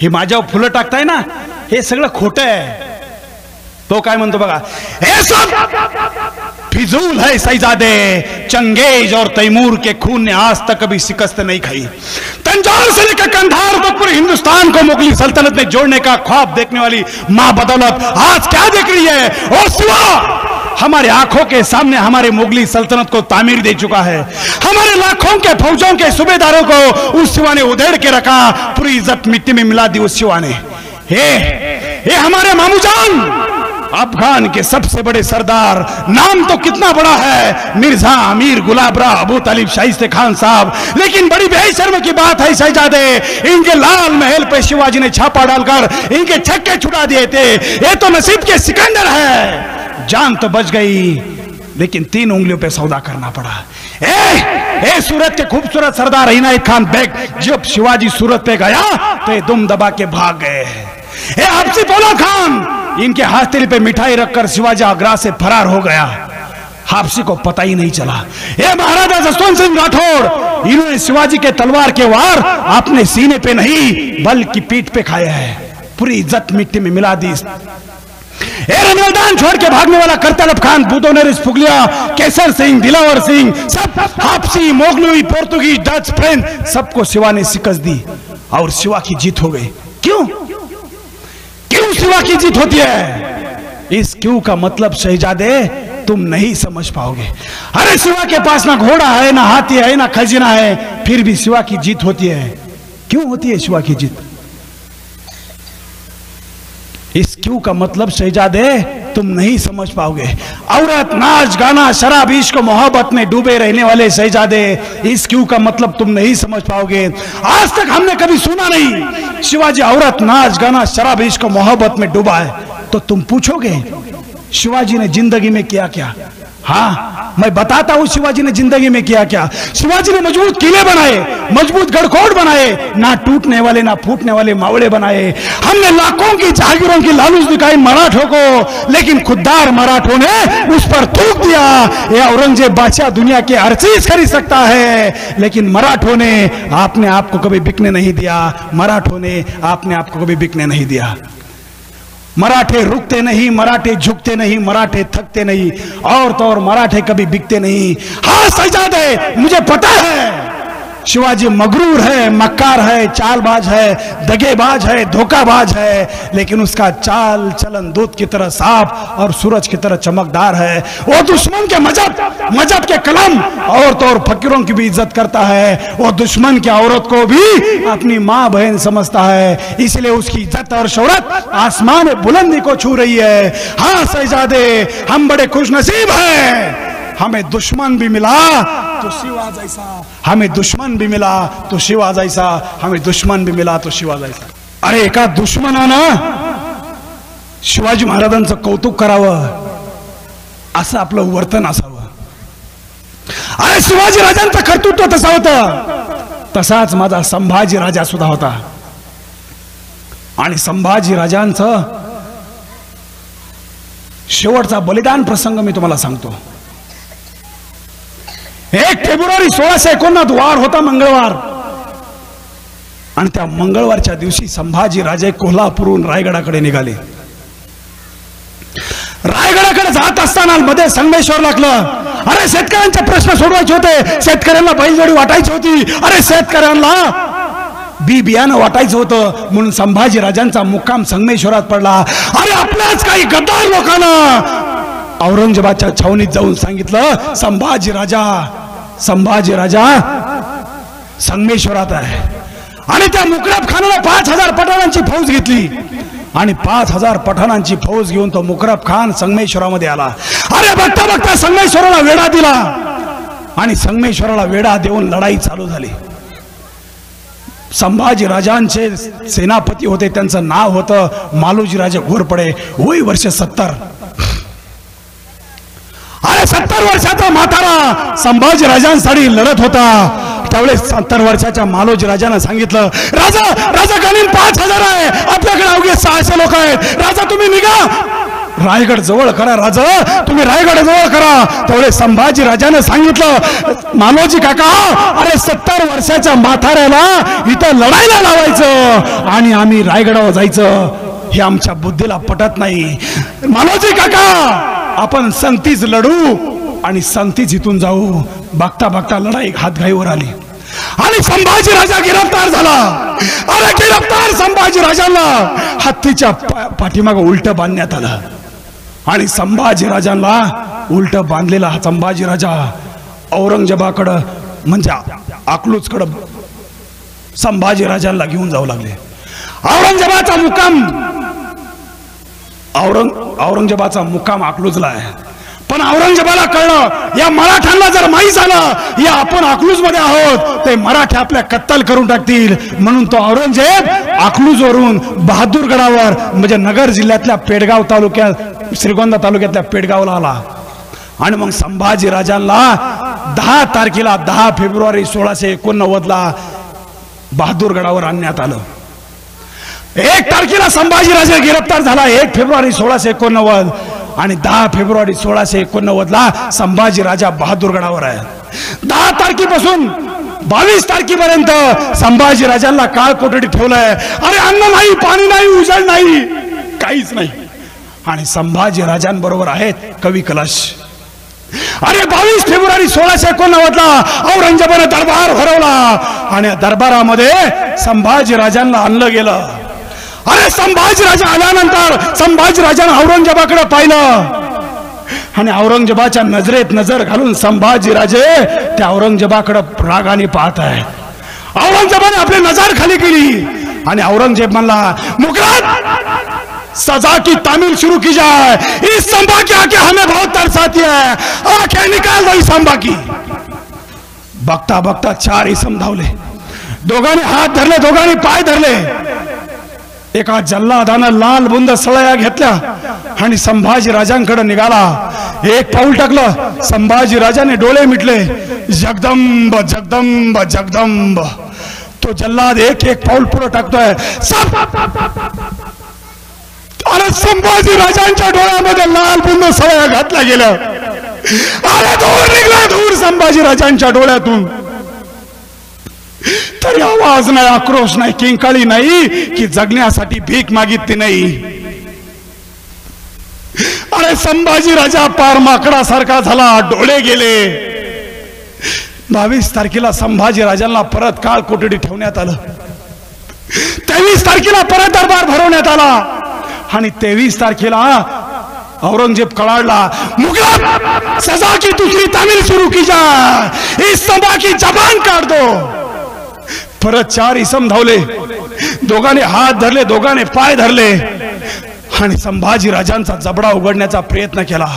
हे माझ्यावर फुलं टाकताय ना, हे सगळं खोटं आहे. तो काय म्हणतो बघा, हे सब फिजूल है शहजादे, चंगेज और तैमूर के खून ने आज तक कभी शिकस्त नहीं खाई. तंजावर से लेकर कंधार तक पूरे हिंदुस्तान को मुगली सल्तनत में जोड़ने का ख्वाब देखने वाली मां बदौलत आज क्या देख रही है. और सिवा हमारे आंखों के सामने हमारे मुगली सल्तनत को तामीर दे चुका है. हमारे लाखों के फौजों के सूबेदारों को उस सिवा ने उधेड़ के रखा. पूरी इज्जत मिट्टी में मिला दी उस सिवा ने. ये हमारे मामूजान अफगान के सबसे बड़े सरदार, नाम तो कितना बड़ा है, मिर्जा अमीर गुलाबरा अबू तालिब शाइस्ते खान साहब, लेकिन बड़ी बेशर्म की बात है शहजादे, इनके लाल महल पे शिवाजी ने छापा डालकर इनके छक्के छुड़ा दिए थे. ये तो नसीब के सिकंदर है. जान तो बच गई लेकिन 3 उंगलियों पे सौदा करना पड़ा. ए सूरत के खूबसूरत सरदार इनायत खान बेग जब शिवाजी सूरत पे गया तो ये दुम दबा के भाग गए. हफ्सी पोला खान, इनके हथेली पे मिठाई रखकर शिवाजी आगरा से फरार हो गया. हाफसी को पता ही नहीं चला. ये महाराजा जसवंत सिंह राठौड़, इन्होंने शिवाजी के तलवार के वार अपने सीने पे नहीं बल्कि पीठ पे खाया है. पूरी इज्जत मिट्टी में मिला दी. मैदान छोड़ के भागने वाला करतलब खान, बुदोनेरिस फुगलिया, केसर सिंह, दिलावर सिंह, सब हाफसी, मोगलुई, पोर्तुगीज, डच, फ्रेंच, सबको शिवा ने शिकस्त दी और शिवा की जीत हो गई. क्यों शिवा की जीत होती है? इस क्यों का मतलब शहजादे तुम नहीं समझ पाओगे. अरे शिवा के पास ना घोड़ा है, ना हाथी है, ना खजीना है, फिर भी शिवा की जीत होती है. क्यों होती है शिवा की जीत? इस क्यों का मतलब शहजादे तुम नहीं समझ पाओगे. औरत, नाच गाना, शराब, इश्क, मोहब्बत में डूबे रहने वाले शहजादे, इस क्यों का मतलब तुम नहीं समझ पाओगे. आज तक हमने कभी सुना नहीं शिवाजी औरत, नाच गाना, शराब, इश्क, मोहब्बत में डूबा है. तो तुम पूछोगे शिवाजी ने जिंदगी में किया क्या? हाँ, मैं बताता हूं शिवाजी ने जिंदगी में किया क्या। शिवाजी ने मजबूत किले बनाए, मजबूत गढ़कोट बनाए, ना टूटने वाले ना फूटने वाले मावड़े बनाए। हमने लाखों की जागीरों की लालूच दिखाई मराठों को, लेकिन खुददार मराठों ने उस पर थूक दिया। ये औरंगजेब बादशाह दुनिया के हर चीज खरीद सकता है, लेकिन मराठों ने आपने आपको कभी बिकने नहीं दिया। मराठों ने आपने आपको कभी बिकने नहीं दिया। मराठे रुकते नहीं, मराठे झुकते नहीं, मराठे थकते नहीं, और तो और मराठे कभी बिकते नहीं। हाँ शहजादे, मुझे पता है शिवाजी मगरूर है, मक्कार है, चालबाज है, दगेबाज है, धोखाबाज है, लेकिन उसका चाल चलन दूध की तरह साफ और सूरज की तरह चमकदार है। वो दुश्मन के मजहब के कलम और तो और फकीरों की भी इज्जत करता है। वो दुश्मन की औरत को भी अपनी माँ बहन समझता है, इसलिए उसकी इज्जत और शौहरत आसमान बुलंदी को छू रही है। हाँ शहजादे, हम बड़े खुशनसीब हैं, हमें दुश्मन भी मिला तो शिवा जैसा, हमें दुश्मन भी मिला तो शिवा जैसा, हमें दुश्मन भी मिला तो शिवा जैसा। अरे एका दुश्मनानं शिवाजी महाराजांचं कौतुक करावं असं आपलं वर्तन असावं। अरे शिवाजी राजांचं कर्तृत्व तसं होतं, तसाच माझा संभाजी राजा सुद्धा होता। आणि संभाजी राजांचं शेवटचा बलिदान प्रसंग मी तुम्हाला सांगतो। 1 फेब्रुवारी 1689 वार होता मंगळवार, आणि त्या मंगळवारच्या दिवशी संभाजी राजे कोल्हापूरहून रायगडाकडे निघाले। रायगडाकडे जात असताना मध्ये संगमेश्वर लागलं। अरे शेतकऱ्यांचे प्रश्न सोडवायचे होते, शेतकऱ्यांना बैलजोडी वाटायची होती, अरे शेतकऱ्यांना बी बियाणं वाटायचं होतं, म्हणून संभाजी राजांचा मुक्काम संगमेश्वरात पडला। अरे आपल्याच काही गद्दार लोकांना औरंगजेबाच्या छावणीत जाऊन सांगितलं संभाजी राजा संगमेश्वरात आहे, आणि त्या मुकरब खानाला 5000 पठाणांची फौज घेतली, आणि 5000 पठाणांची फौज घेऊन तो मुकरब खान संगमेश्वरामध्ये आला। अरे बघता बघता संगमेश्वराला वेढा दिला, आणि संगमेश्वराला वेढा देऊन लढाई चालू झाली। संभाजी राजांचे सेनापती होते, त्यांचं नाव होतं मालोजी राजे घोरपडे, वय वर्ष 70। अरे 70 वर्षाचा म्हातारा संभाजी राजांसाठी लढत होता। त्यावेळेस 70 वर्षाच्या मालोजी राजानं सांगितलं, राजा गणिन 5000 आहे, आपल्याकडे अवघे 600 लोक आहेत, राजा तुम्ही निघा, रायगड जवळ करा, राजा तुम्ही रायगड जवळ करा। त्यावेळेस संभाजी राजानं सांगितलं, मालोजी काका, अरे 70 वर्षाच्या म्हाताऱ्याला इथं लढायला लावायचं आणि आम्ही रायगडावर जायचं, हे आमच्या बुद्धीला पटत नाही। मालोजी काका, आपण संगतीच लढू आणि संगतीच इथून जाऊ। बघता बघता लढाई हातघाईवर आली, आणि संभाजी राजा गिरफ्तार झाला। अरे गिरफ्तार संभाजी राजांना हत्तीच्या पाठीमागे उलट बांधण्यात आलं, आणि संभाजी राजांना उलट बांधलेला हा संभाजी राजा औरंगजेबाकडं म्हणजे अकलूजकडं संभाजी राजांना घेऊन जाऊ लागले। औरंगजेबाचा मुक्काम अकलूजला आहे, पण औरंगजेबाला कळलं या मराठ्यांना जर माहीत झालं या आपण अकलूज मध्ये आहोत, ते मराठी आपल्या कत्तल करून टाकतील, म्हणून तो औरंगजेब अकलूजवरून बहादूरगडावर म्हणजे नगर जिल्ह्यातल्या पेडगाव तालुक्यात श्रीगोंदा तालुक्यातल्या पेडगावला आला, आणि मग संभाजी राजांना 10 फेब्रुवारी 1689 बहादूरगडावर आणण्यात आलं। 1 तारखेला संभाजी राजा गिरफ्तार झाला 1 फेब्रुवारी 1689, आणि 10 फेब्रुवारी 1689 संभाजी राजा बहादूरगडावर आहे। 10 तारखेपासून 22 तारखेपर्यंत संभाजी राजांना काळ कोठडीत ठेवलंय। अरे अन्न नाही, पाणी नाही, उजाड नाही, काहीच नाही, आणि संभाजी राजांबरोबर आहेत कवी कलश। अरे 22 फेब्रुवारी 1689 औरंगजेबाने दरबार भरवला, आणि दरबारामध्ये संभाजी राजांना आणलं गेलं। अरे संभाजी राजा आल्यानंतर संभाजी राजाने औरंगजेबाकडे पाहिलं, आणि औरंगजेबाच्या नजरेत नजर घालून संभाजी राजे त्या औरंगजेबाकडे रागाने पाहत आहेत। औरंगजेबाने आपली नजर खाली केली, आणि औरंगजेब म्हणला, मुकरब सजा की तामील शुरू की जाए, इस संभा की आंखें हमें बहुत तरसाती है, आंखें निकाल दो इस संभा की। बघता बघता 4 इसम धावले, दोघांनी हात धरले, दोघांनी पाय धरले, एका जल्लादानं लाल बुंद सळया घेतल्या आणि संभाजी राजांकडे निघाला. एक पाऊल टाकलं, संभाजी राजाने डोळे मिटले. जगदंब जगदंब जगदंब. तो जल्लाद एक एक पाऊल पुढे टाकतोय. अरे संभाजी राजांच्या डोळ्यामध्ये लाल बुंद सळया घातल्या गेल्या. अरे दूर निघला, दूर संभाजी राजांच्या डोळ्यातून. तरी आवाज नाही, आक्रोश नाही, किंकाळी नाही की जगण्यासाठी भीक मागितली नाही. अरे संभाजी राजा पार माकडासारखा झाला, डोळे गेले. 22 तारखेला संभाजी राजांना परत काळ कोठडी ठेवण्यात आलं. 23 तारखेला परत दरबार भरवण्यात आला आणि 23 तारखेला औरंगजेब कळाडला, मुगल सजा की दूसरी तामील शुरू की जाए, इस सभा की जबान काट दो. परत 4 इसम धावले, दोघांनी हात धरले, दोघांनी पाय धरले आणि संभाजी राजांचा जबडा उघडण्याचा प्रयत्न केला.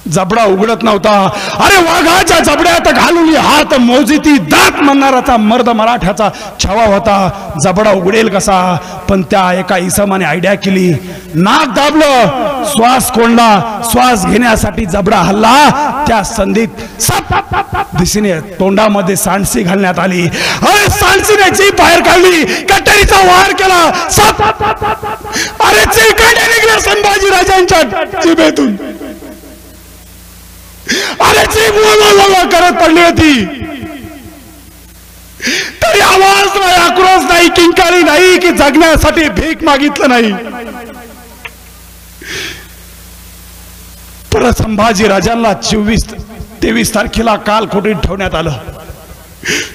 जबडा उघडत नव्हता. अरे वाघाच्या जबड्यात घालून हात मोजिती दात म्हणणाराचा मर्द मराठ्याचा छावा होता. जबडा उघडेल कसा? पण त्या एका इसमाने आयडिया केली. नाक दाबलं, श्वास कोंडला, श्वास घेण्यासाठी जबडा हल्ला. त्या संधीत दिशेने तोंडामध्ये सांडसी घालण्यात आली. अरे सांडसीने जीभ बाहेर काढली, कट्यारीचा वार केला. अरे चिरकांडे निघले संभाजी राजांच्या जिभेतून. अरे जीभ वळवळ करत पडली होती. तरी आवाज नाही, आक्रोश नाही, किंकाळी नाही की जगण्यासाठी भीक मागितलं नाही. परत संभाजी राजांना 23 तारखेला काल कोठडीत ठेवण्यात आलं.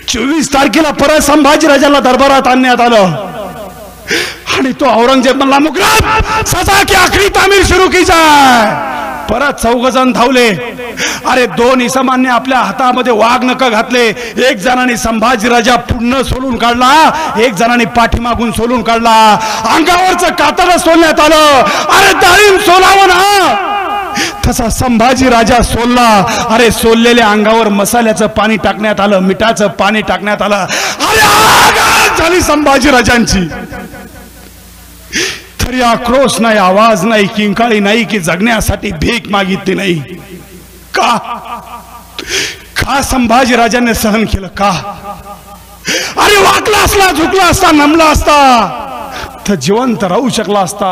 24 तारखेला परत संभाजी राजांना दरबारात आणण्यात आलं आणि तो औरंगजेब म्हणला, मुगल सजा की आखरी तामील सुरू की जाए. परत 4 जण धावले. अरे 2 इसमांनी आपल्या हातामध्ये वाघ नख घातले. एक जणांनी संभाजी राजा पुढनं सोलून काढला, एक जणांनी पाठीमागून सोलून काढला. अंगावरचं कातडं सोलण्यात आलं. अरे डाळिंब सोलावं ना, तसा संभाजी राजा सोलला. अरे सोललेल्या अंगावर मसाल्याचं पाणी टाकण्यात आलं, मिठाचं पाणी टाकण्यात आलं. अरे आग झाली संभाजी राजांची. तरी आक्रोश नाही, आवाज नाही, किंकाळी नाही की जगण्यासाठी भीक मागितली नाही. का का संभाजी राजांनी सहन केलं? का? अरे वाकला असला, झुकला असता, नमला असता तर जिवंत राहू शकला असता.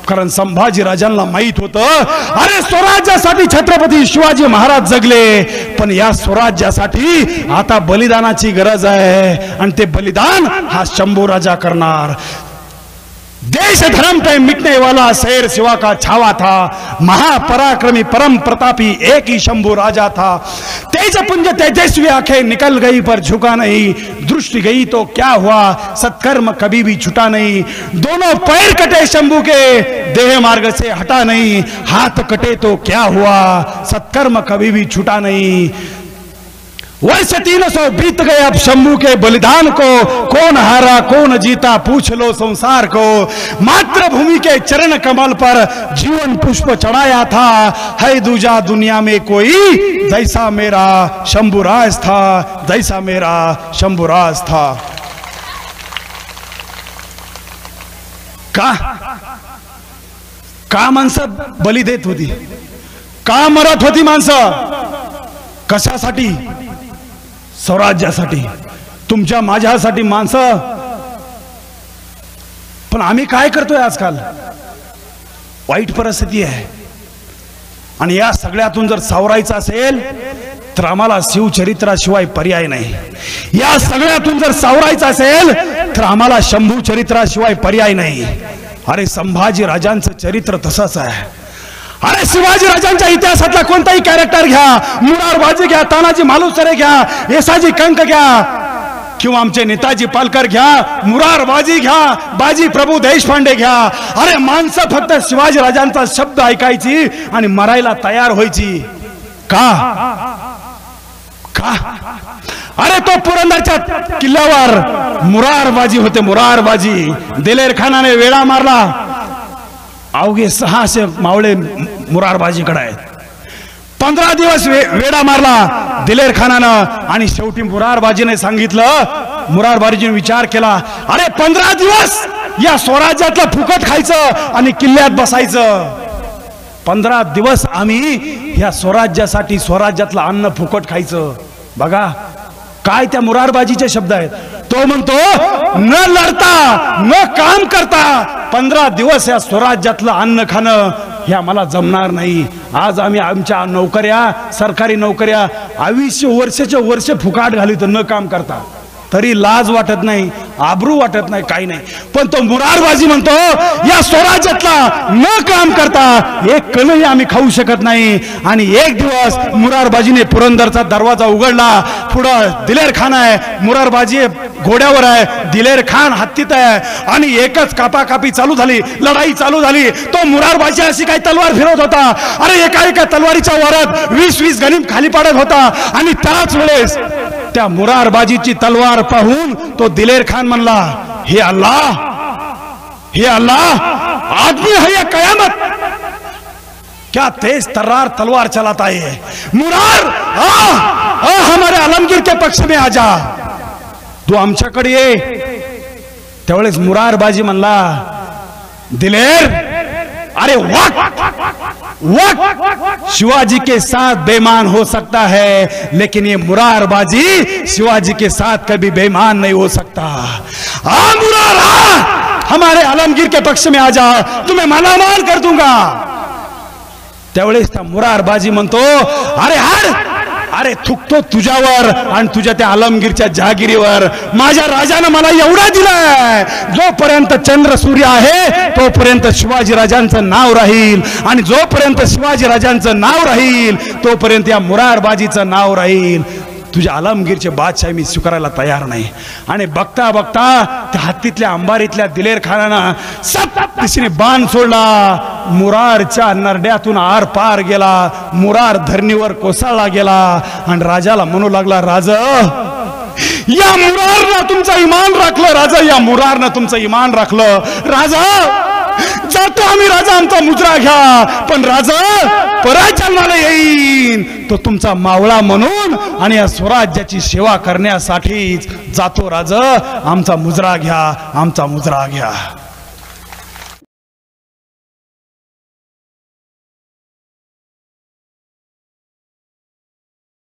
कारण संभाजी राजांना माहित होतं, अरे स्वराज्यासाठी छत्रपती शिवाजी महाराज जगले, पण या स्वराज्यासाठी आता बलिदानाची गरज आहे आणि ते बलिदान हा शंभू राजा करणार. देश धर्म पे मिटने वाला शेर शिवा का छावा था, महापराक्रमी परम प्रतापी एक ही शंभू राजा था. तेज पुंज तेजस्वी आंखें निकल गई पर झुका नहीं, दृष्टि गई तो क्या हुआ, सत्कर्म कभी भी छूटा नहीं. दोनों पैर कटे शंभू के, देह मार्ग से हटा नहीं, हाथ कटे तो क्या हुआ, सत्कर्म कभी भी छूटा नहीं. वर्ष 300 बीत गए अब शंभू के बलिदान को, कौन हारा कौन जीता पूछ लो संसार को. मातृभूमि के चरण कमल पर जीवन पुष्प चढ़ाया था, है दूजा दुनिया में कोई जैसा मेरा शंभूराज था, जैसा मेरा शंभूराज था. का माणसं बली देत होती? का मरत होती माणसं? कशासाठी? स्वराज्यासाठी, तुमच्या माझ्यासाठी माणसं. पण आम्ही काय करतोय आजकाल? वाईट परिस्थिती आहे आणि या सगळ्यातून जर सावरायचं असेल तर आम्हाला शिवचरित्राशिवाय पर्याय नाही. या सगळ्यातून जर सावरायचं असेल तर आम्हाला शंभू चरित्राशिवाय पर्याय नाही. अरे संभाजी राजांचं चरित्र तसंच आहे. अरे शिवाजी राजांच्या इतिहासातला कोणताही कॅरेक्टर घ्या, मुरारबाजी घ्या, तानाजी मालुसरे घ्या, येसाजी कंक घ्या किंवा आमचे नेताजी पालकर घ्या, मुरारबाजी घ्या, बाजी प्रभू देशपांडे घ्या. अरे माणसं फक्त शिवाजी राजांचा शब्द ऐकायची आणि मरायला तयार व्हायची. का? अरे तो पुरंदरच्या किल्ल्यावर मुरारबाजी होते, मुरारबाजी. दिलेर खानाने वेळा मारला. अवघे 600 मावळे मुरारबाजीकडे आहेत. 15 दिवस वेडा मारला दिलेर खानानं आणि शेवटी मुरारबाजीने सांगितलं, मुरारबाजीने विचार केला, अरे 15 दिवस या स्वराज्यातलं फुकट खायचं आणि किल्ल्यात बसायचं. 15 दिवस आम्ही या स्वराज्यासाठी स्वराज्यातलं अन्न फुकट खायचं. बघा काय त्या मुरारबाजीचे शब्द आहेत. तो म्हणतो न लढता न काम करता 15 दिवस या स्वराज्यातलं अन्न खाणं हे आम्हाला जमणार नाही. आज आम्ही आमच्या नोकऱ्या, सरकारी नोकऱ्या 20 वर्षाचे वर्ष फुकाट घालितो न काम करता, तरी लाज वाटत नाही, आबरू वाटत नाही, काही नाही. पण तो मुरारबाजी म्हणतो या स्वराज्यातला न काम करता एक कणही आम्ही खाऊ शकत नाही. आणि एक दिवस मुरारबाजीने पुरंदरचा दरवाजा उघडला. पुढं दिलेर खान आहे, मुरारबाजी घोड्यावर आहे, दिलेर खान हत्तीत आहे आणि एकच कापाकापी चालू झाली, लढाई चालू झाली. तो मुरारबाजी अशी काही तलवार फिरवत होता. अरे एका तलवारीच्या वारात 20-20 गनिम खाली पाडत होता. आणि त्याच वेळेस त्या मुरारबाजीची तलवार पाहून तो दिलेर खान म्हणला, हे अल्लाह, हे अल्लाह, आदमी है या कयामत, क्या तेज तर्रार तलवार चलाता है. मुरार आ हमारे आलमगीर के पक्ष में आजा, तू आमच्याकडे ये. त्यावेळेस मुरारबाजी म्हणला, दिलेर अरे वक्त शिवाजी के साथ बेईमान हो सकता है, लेकिन ये मुरारबाजी शिवाजी के साथ कभी बेईमान नहीं हो सकता. आ मुरार आ, हमारे आलमगीर के पक्ष में आ जा, तुम्हें मालामाल कर दूंगा. त्यावेळेस त्या मुरारबाजी म्हणतो, अरे हर, अरे थुकतो तुझ्यावर आणि तुझ्या त्या आलमगीरच्या जहागिरीवर. माझ्या राजानं मला एवढा दिलाय, जोपर्यंत चंद्र सूर्य आहे तोपर्यंत शिवाजी राजांचं नाव राहील, आणि जोपर्यंत शिवाजी राजांचं नाव राहील तोपर्यंत या मुरारबाजीचं नाव राहील. तुझ्या आलमगीरचे बादशाह मी स्वीकारायला तयार नाही. आणि बघता बघता त्या हत्तीतल्या अंबारीतल्या दिलेर खानानं सब दिशेने बाण सोडला. मुरारच्या नरड्यातून आर पार गेला, मुरार धरणीवर कोसळला गेला. आणि राजाला म्हणू लागला, राजा या मुरारनं तुमचं इमान राखलं, राजा या मुरारनं तुमचं इमान राखलं. राजा जातो आम्ही, राजा आमचा मुजरा घ्या, पण राजा परत जन्माला येईन तो तुमचा मावळा म्हणून आणि या स्वराज्याची सेवा करण्यासाठीच जातो. राजा आमचा मुजरा घ्या, आमचा मुजरा घ्या.